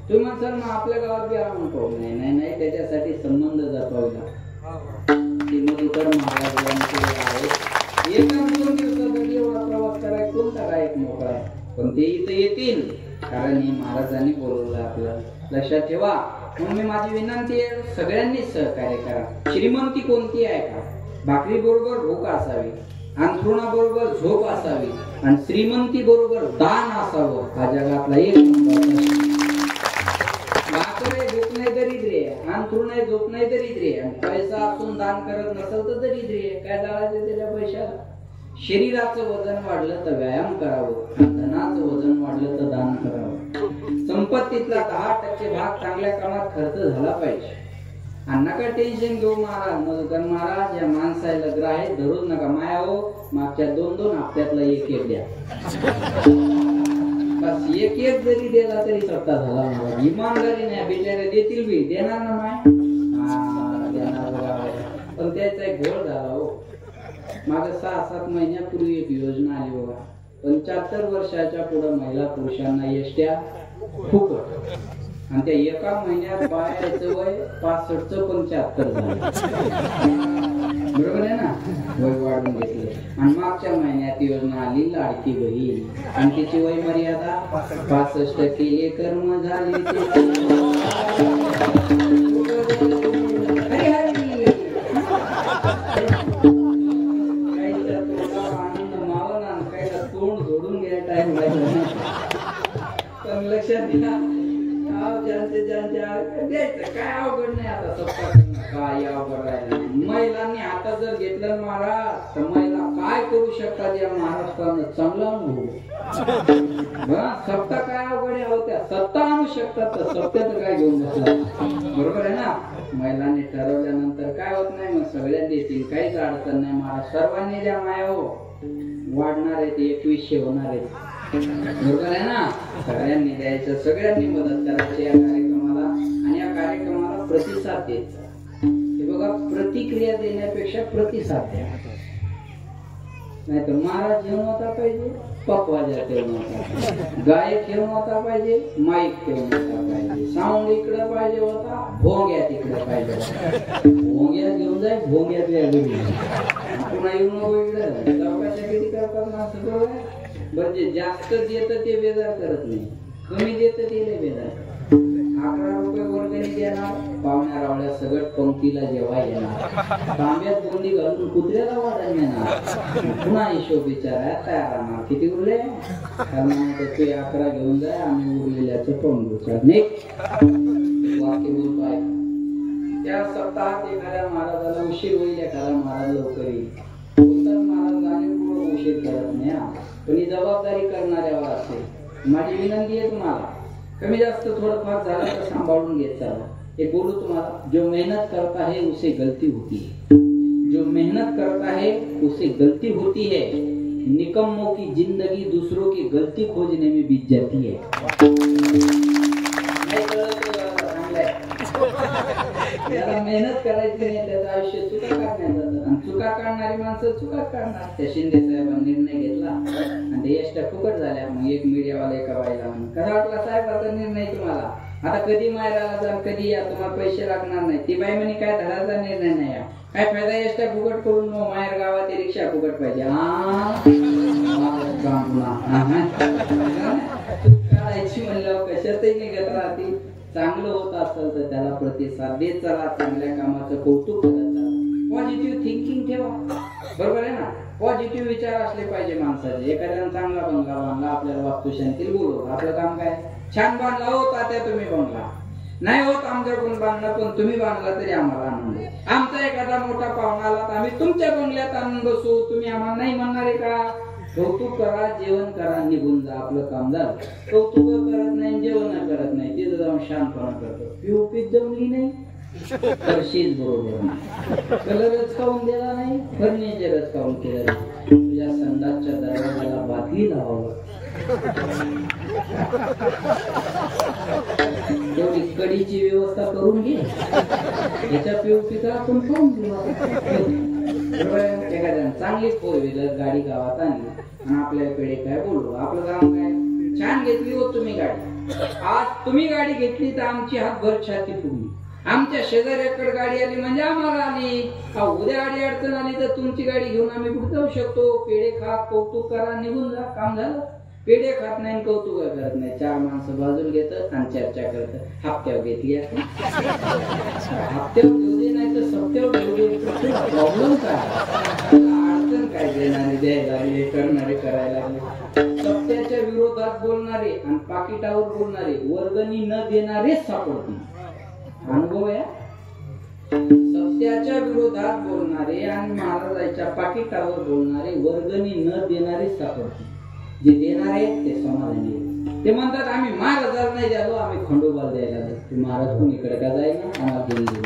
तुम्ही म्हणसाल मग आपल्या गावात बी आणून पाहू. नाही, त्याच्यासाठी संबंध जपावला. ते मधुकर महाराज एका 2 दिवसासाठी एवढा डायरेक्ट मोकळा. पण ते इथं येतील कारण हे महाराजांनी बोलवलं आपल्याला. लक्षात ठेवा. म्हणून मी माझी विनंती आहे, सगळ्यांनीच सहकार्य करा. श्रीमंती कोणती आहे का? भाकरी बरोबर भूक असावी, अंथरुणा बरोबर झोप असावी आणि श्रीमंती बरोबर दान असावं. हा जगातला एक भाकरी भूक नाही दरिद्री आहे, अंथरुण आहे झोप नाही दरिद्री आहे, पैसा असून दान करत नसेल तर दरिद्री आहे. काय जाळायचं त्याच्या पैशाला? शरीराचं वजन वाढलं तर व्यायाम करावं, धनाचं वजन वाढलं तर दान करावं. संपत्तीतला 10% भाग चांगल्या कामात खर्च झाला पाहिजे. आणि नका टेन्शन घेऊ महाराज. मधुकर महाराज या माणसाला ग्राह्य धरूच नका. माया हो, मागच्या 2-2 हप्त्यातला एक द्या. बस एक जरी दिला तरी सप्ताह झाला. महाराज इमानदारी नाही, बिचारे देतील बी, देणार ना माय. देणार बघा. पण त्याचा एक घोळ झाला हो. मागे 6-7 महिन्यापूर्वी एक योजना आली बघा. 75 वर्षाच्या पुढे महिला पुरुषांना एसट्या फुकट. आणि त्या एका महिन्यात बायाचं वय 65चं 75 झालं. बरोबर आहे ना? वय वाढून घेतलं. आणि मागच्या महिन्यात योजना आली लाडकी बहीण आणि तिची वय मर्यादा 65% कर्म झाले. तोंड जोडून घ्यायला टाइम लागला. पण लक्षात घ्या, द्यायचं काय अवघड नाही. आता सप्ताह काय अवघड राहिला. महिलांनी आता जर घेतलं महाराज तर महिला काय करू शकतात या महाराष्ट्रानं चांगला अनुभव. सप्ताह काय अवघड आहे होत्या, सत्ता आणू शकतात तर सत्यात काय घेऊन बसला. बरोबर आहे ना? महिलांनी ठरवल्यानंतर काय होत नाही, मग सगळ्या देतील, काहीच अडचण नाही. महाराज सर्वांनी द्या माया हो. वाढणार आहे ते 2100 होणार आहे. बरोबर आहे ना? सगळ्यांनी द्यायचं, सगळ्यांनी मदत करायची या कार्यक्रमाला. आणि या कार्यक्रमाला प्रतिसाद द्यायचा. हे बघा, प्रतिक्रिया देण्यापेक्षा प्रतिसाद द्या. नाही तर महाराज घेऊन होता पाहिजे, पकवाजा ठेवून होता, गायक घेऊन होता पाहिजे, माईक ठेवून होता पाहिजे, साऊंड इकडे पाहिजे होता, भोंग्या तिकडे पाहिजे होता. भोंग्या घेऊन जाय, भोंग्यात पुन्हा येऊन नको इकडे. चौकाच्या किती करतात माणसं बरोबर. बरं, जे जास्त देत ते बेजार करत नाही, कमी देत ते लय बेजार. 11 रुपये वर्गणी देणार, पाहुण्या रावळ्या सगळं पंक्तीला जेव्हा येणार, तांब्यात बोंदी घालून कुत्र्याला वाढण येणार. पुन्हा हिशोब विचारायला तयार राहणार. किती उरले? कारण ते 11 घेऊन जाय, आम्ही उरलेल्याचं पाहून विचार नाही. वाक्य बोलतोय. त्या सप्ताहात एखाद्या महाराजाला उशीर होईल, एखादा महाराज लवकर येईल. महाराजांनी पूर्ण उशीर करत नाही. पण ही जबाबदारी करणाऱ्यावर असेल. माझी विनंती आहे तुम्हाला, कमी जास्त थोडंफार झालं तर सांभाळून घेत चला. हे बोलू तुम्हाला, जो मेहनत करता है उसे गलती होती है, जो मेहनत करता है उसे गलती होती है, निकम्मों की जिंदगी दूसरों की गलती खोजने में बीत जाती है. त्याला मेहनत करायची नाही, त्याचं आयुष्य चुका काढण्यात जातं. आणि चुका काढणारी माणसं चुका काढणार. त्या शिंदे साहेबांनी निर्णय घेतला आणि ते एसट्या फुकट झाल्या. मग एक मीडियावाला एका बाईला कसा वाटला साहेबाचा निर्णय तुम्हाला? आता कधी मायराला जा, कधी या, तुम्हाला पैसे लागणार नाही. ती बाई म्हणे काय धडाचा निर्णय नाही, काय फायदा एसट्या फुकट करून, मग माहेर गावात रिक्षा फुकट पाहिजे. काढायची म्हणल्यावर कशातही निघत राहते. चांगलं होत असेल तर त्याला प्रतिसाद देत चला, चांगल्या कामाचं कौतुक करत चला. पॉझिटिव्ह थिंकिंग ठेवा. बरोबर आहे ना? पॉझिटिव्ह विचार असले पाहिजे माणसाचे. एखाद्यानं चांगला बंगला बांधला, आपल्याला वास्तुशांतील बोलवलं, आपलं काम काय? छान बांधला हो तात्या तुम्ही बंगला, नाही होत आमच्याकडून बांधला, पण तुम्ही बांधला तरी आम्हाला आनंद. आमचा एखादा मोठा पाहुणा आला तर आम्ही तुमच्या बंगल्यात आणून बसू, तुम्ही आम्हाला नाही म्हणणार आहे का? कौतुक करा, जेवण करा, निघून जा, आपलं काम झालं. कौतुक करत नाही, जेवण करत नाही, तिथं जाऊन शांतपणा करतो. पीओपी जमली नाही, फरशीच बरोबर नाही, कलरच खाऊन दिला नाही, फर्निचरच खाऊन केलं नाही, तुझ्या संडासच्या दरवाजाला बातली लावावं. तेवढी कडीची व्यवस्था करून घे. याच्या पीओपीचा आपण खाऊन घेऊ. एखाद्या चांगली 4 व्हीलर गाडी गावात आणली आणि आपल्याकडे काय बोलू, आपलं काम काय? छान घेतली हो तुम्ही गाडी. आज तुम्ही गाडी घेतली तर आमची हातभर छाती फुगली. आमच्या शेजाऱ्याकडे गाडी आली म्हणजे आम्हाला आली. उद्या गाडी अडचण आली तर तुमची गाडी घेऊन आम्ही कुठे जाऊ शकतो? पेढे खा, कौतुक करा, निघून जा, काम झालं. पेढे खात नाही कौतुक करत नाही, 4 माणसं बाजूला घेतात आणि चर्चा करतात. हप्त्यावर घेतली हप्त्यावर घेऊ दे नाही तर सप्त्यावर घेऊ दे, प्रॉब्लेम काय, अडचण काय देणारे द्यायला लागले, करणारे करायला लागले. सप्त्याच्या विरोधात बोलणारे आणि पाकिटावर बोलणारे, वर्गणी न देणारेच सापडतील. अनुभव आहे. सत्याच्या विरोधात बोलणारे आणि महाराजांच्या पाकिटावर बोलणारे, वर्गणी न देणारे सापडतील. जे देणारे ते समाधानी. ते म्हणतात आम्ही महाराजाला नाही द्यालो, आम्ही खंडोबाला द्यायला जातो. महाराज कोणीकडे का जाईना, आम्हाला घेऊन देऊ.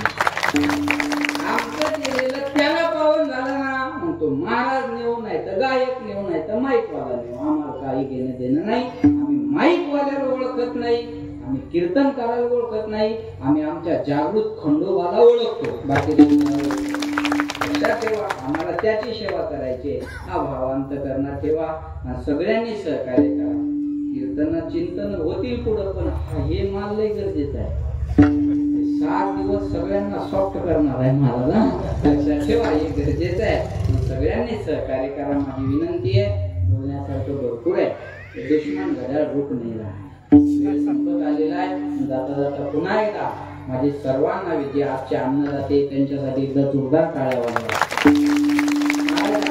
आमचं केलेलं त्याला पावन झालं ना, म्हणतो महाराज नेऊ नाही तर गायक नेऊ नाही तर माईकवाला नेऊ, आम्हाला काही घेणं देणं नाही. आम्ही माईकवाल्याला ओळखत नाही, आम्ही कीर्तन करायला ओळखत नाही, आम्ही आमच्या जागृत खंडोबाला ओळखतो. बाकी ठेवा, आम्हाला त्याची सेवा करायची. हा भावांत करणार ठेवा, सगळ्यांनी सहकार्य करा. कीर्तन चिंतन होतील पुढं, पण हे माल लय गरजेचं आहे. 7 दिवस सगळ्यांना सॉफ्ट करणार आहे मला, लक्षात ठेवा, हे गरजेचं आहे. सगळ्यांनी सहकार्य करा. माझी विनंती आहे. बोलण्यासारखं भरपूर आहे. दुश्मन घड्याळ रोख नाही राहणार. संपत आलेला आहे. जाता जाता पुन्हा एकदा माझे सर्वांना जे आजचे अन्नदाते त्यांच्यासाठी एकदा जोरदार टाळ्या वाजवा.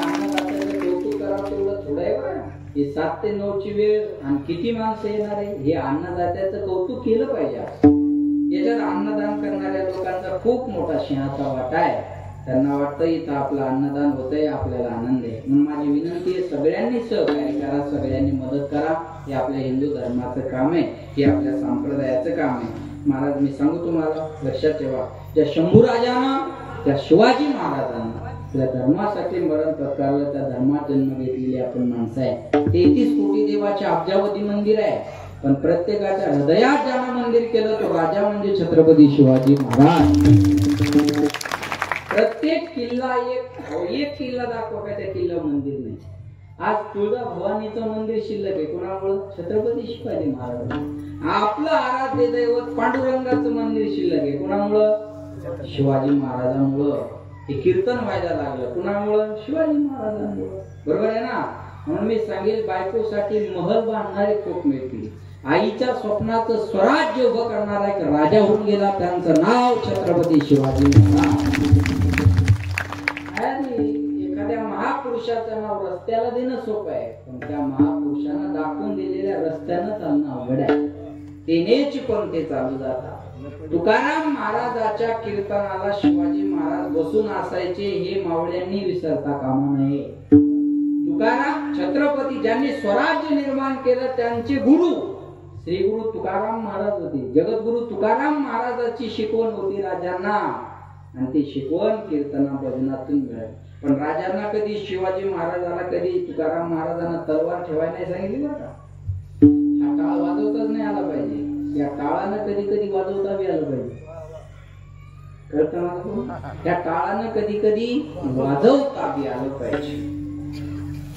अन्नदात्याचं कौतुक करावं तेवढं थोडं आहे बरं. हे 7 ते 9 ची वेळ आणि किती माणसं येणार आहे, हे अन्नदात्याचं कौतुक केलं पाहिजे. याच्यात अन्नदान करणाऱ्या लोकांचा खूप मोठा सिंहाचा वाटा आहे. त्यांना वाटतं इथं आपलं अन्नदान होतंय, आपल्याला आनंद आहे. म्हणून माझी विनंती आहे, सगळ्यांनी सहकार्य करा, सगळ्यांनी मदत करा. हे आपल्या हिंदू धर्माचं काम आहे, हे आपल्या संप्रदायाचं काम आहे. महाराज मी सांगू तुम्हाला, लक्षात ठेवा, त्या शंभूराजानं, त्या शिवाजी महाराजांना आपल्या धर्मासाठी मरण पत्करलं, त्या धर्मात जन्म घेतलेली आपण माणसं आहे. 33 कोटी देवाचे अब्जावधी मंदिर आहे, पण प्रत्येकाच्या हृदयात ज्यानं मंदिर केलं तो राजा म्हणजे छत्रपती शिवाजी महाराज. प्रत्येक किल्ला एक किल्ला दाखवा का त्या किल्ला मंदिर नाही. आज तुळजा भवानीचं मंदिर शिल्लक आहे, कोणामुळं? छत्रपती शिवाजी महाराज. आपलं आराध्य दैवत पांडुरंगाचं मंदिर शिल्लक आहे, कोणामुळं? शिवाजी महाराजांमुळं. हे कीर्तन व्हायला लागलं, कुणामुळं? शिवाजी महाराजांमुळं. बरोबर आहे ना? म्हणून मी सांगेल, बायकोसाठी महल बांधणारे खूप मिळतील. आईच्या स्वप्नाचं स्वराज्य उभं करणारा एक राजा होऊन गेला, त्यांचं नाव छत्रपती शिवाजी महाराज. एखाद्या महापुरुषाचं नाव रस्त्याला देणं सोपं आहे, पण त्या महापुरुषांना दाखवून दिलेल्या रस्त्यानं चालणं अवघड आहे. तेनेच पण ते चालू जातात. तुकाराम महाराजाच्या कीर्तनाला शिवाजी महाराज बसून असायचे, हे मावळ्यांनी विसरता कामा नये. तुकाराम छत्रपती ज्यांनी स्वराज्य निर्माण केलं, त्यांचे गुरु श्री गुरु तुकाराम महाराज होते. जगद्गुरु तुकाराम महाराजाची शिकवण होती राजांना, आणि ती शिकवण कीर्तना भजनातून मिळाली. पण राजांना कधी, शिवाजी महाराजाला कधी तुकाराम महाराजांना तलवार ठेवायला नाही सांगितली बरं का. हा टाळ वाजवताच नाही आला पाहिजे, या टाळानं कधी कधी वाजवता बी आलं पाहिजे. कळतं मला? त्या टाळानं कधी कधी वाजवता बी आलं पाहिजे.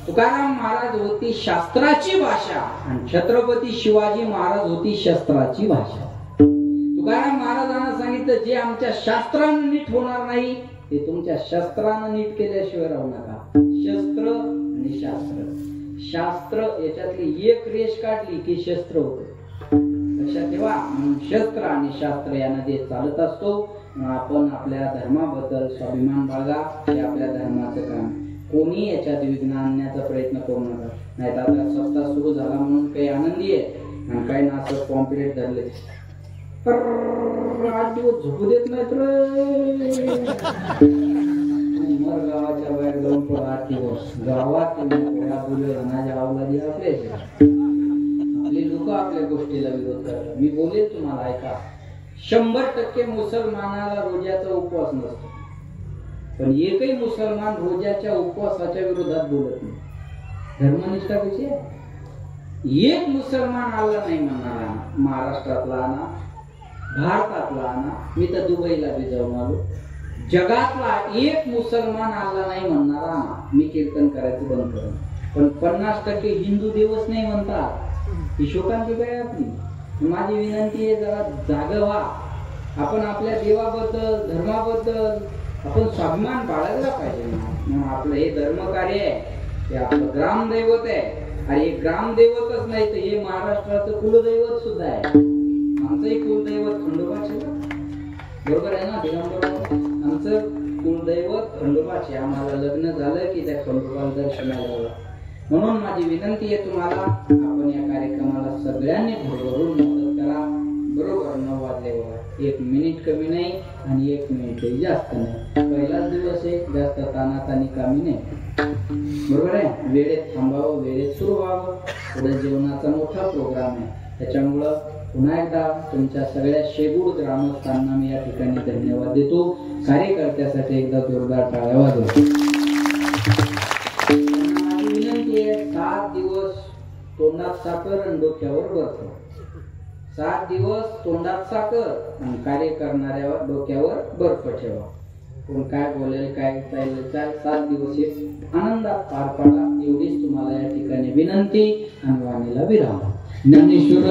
तुकाराम महाराज होती शास्त्राची भाषा आणि छत्रपती शिवाजी महाराज होती शस्त्राची भाषा. तुकाराम महाराजांना सांगितलं, जे आमच्या शास्त्रानं नीट होणार नाही ते तुमच्या शस्त्रानं नीट केल्याशिवाय राहू नका. शस्त्र आणि शास्त्र, शास्त्र याच्यातली एक रेष काढली की शस्त्र होतं. लक्षात ठेवा, शस्त्र आणि शास्त्र यामध्ये चालत असतो. आपण आपल्या धर्माबद्दल स्वाभिमान बाळगा, हे आपल्या धर्माचं काम. कोणी याच्यात विघ्न आणण्याचा प्रयत्न करू नका. नाही तर आता सप्ताह सुरू झाला म्हणून काही आनंदी आहे आणि काही ना असं कॉम्पिटेट धरले, 8 दिवस झोपू देत नाहीत रे. मर गावाच्या बाहेर जाऊन पण 8 दिवस गावात अवलादी आपले लोक आपल्या गोष्टीला विरोध करतात. मी बोलेल तुम्हाला, ऐका. 100% मुसलमानाला रोजाचा उपवास नसतो, पण एकही मुसलमान रोजाच्या उपवासाच्या विरोधात बोलत नाही. धर्मनिष्ठा कशी आहे? एक मुसलमान आला नाही म्हणणारा, महाराष्ट्रातला आणा, भारतातला आणा, मी तर दुबईला बी जाऊन आलो, जगातला एक मुसलमान आला नाही म्हणणारा आणा, मी कीर्तन करायचं बंद करेन. पण 50% हिंदू देवच नाही म्हणतात. ही शोकांती काय आपली. माझी विनंती आहे, जरा जाग व्हा. आपण आपल्या देवाबद्दल, धर्माबद्दल आपण स्वाभिमान बाळगला पाहिजे. आपलं हे धर्म कार्य आहे, हे आपलं ग्रामदैवत आहे. आणि हे ग्रामदैवतच नाही तर हे महाराष्ट्राचं कुलदैवत सुद्धा आहे. आमचंही कुलदैवत खंडोबाच आहे, बरोबर आहे ना दिगंबर? आमचं कुलदैवत खंडोबाचे. आम्हाला लग्न झालं की त्या खंडोबाला दर्शनाला जावं. म्हणून माझी विनंती आहे तुम्हाला, आपण या कार्यक्रमाला सगळ्यांनी भरभरून मदत करा. बरोबर 9 वाजले बघा, 1 मिनिट कमी नाही आणि 1 मिनिट जास्त नाही. पहिलाच दिवस आहे, जास्त तानातानी कामी नाही, बरोबर आहे. वेळेत थांबावं, वेळेत सुरू व्हावं. पुढे जेवणाचा मोठा प्रोग्राम आहे. त्याच्यामुळं पुन्हा एकदा तुमच्या सगळ्या शेगूड ग्रामस्थांना मी या ठिकाणी धन्यवाद देतो. कार्यकर्त्यासाठी एकदा जोरदार टाळ्या वाजवा. माझी विनंती आहे, 7 दिवस तोंडात साखर आणि डोक्यावर बर्फ. 7 दिवस तोंडात साखर आणि कार्य करणाऱ्या डोक्यावर बर्फ ठेवा. कोण काय बोलेल, काय चालेल, 7 दिवस हे आनंदात पार पाडा. एवढीच तुम्हाला या ठिकाणी विनंती. आणि वाणीला विराम. ज्ञानेश्वर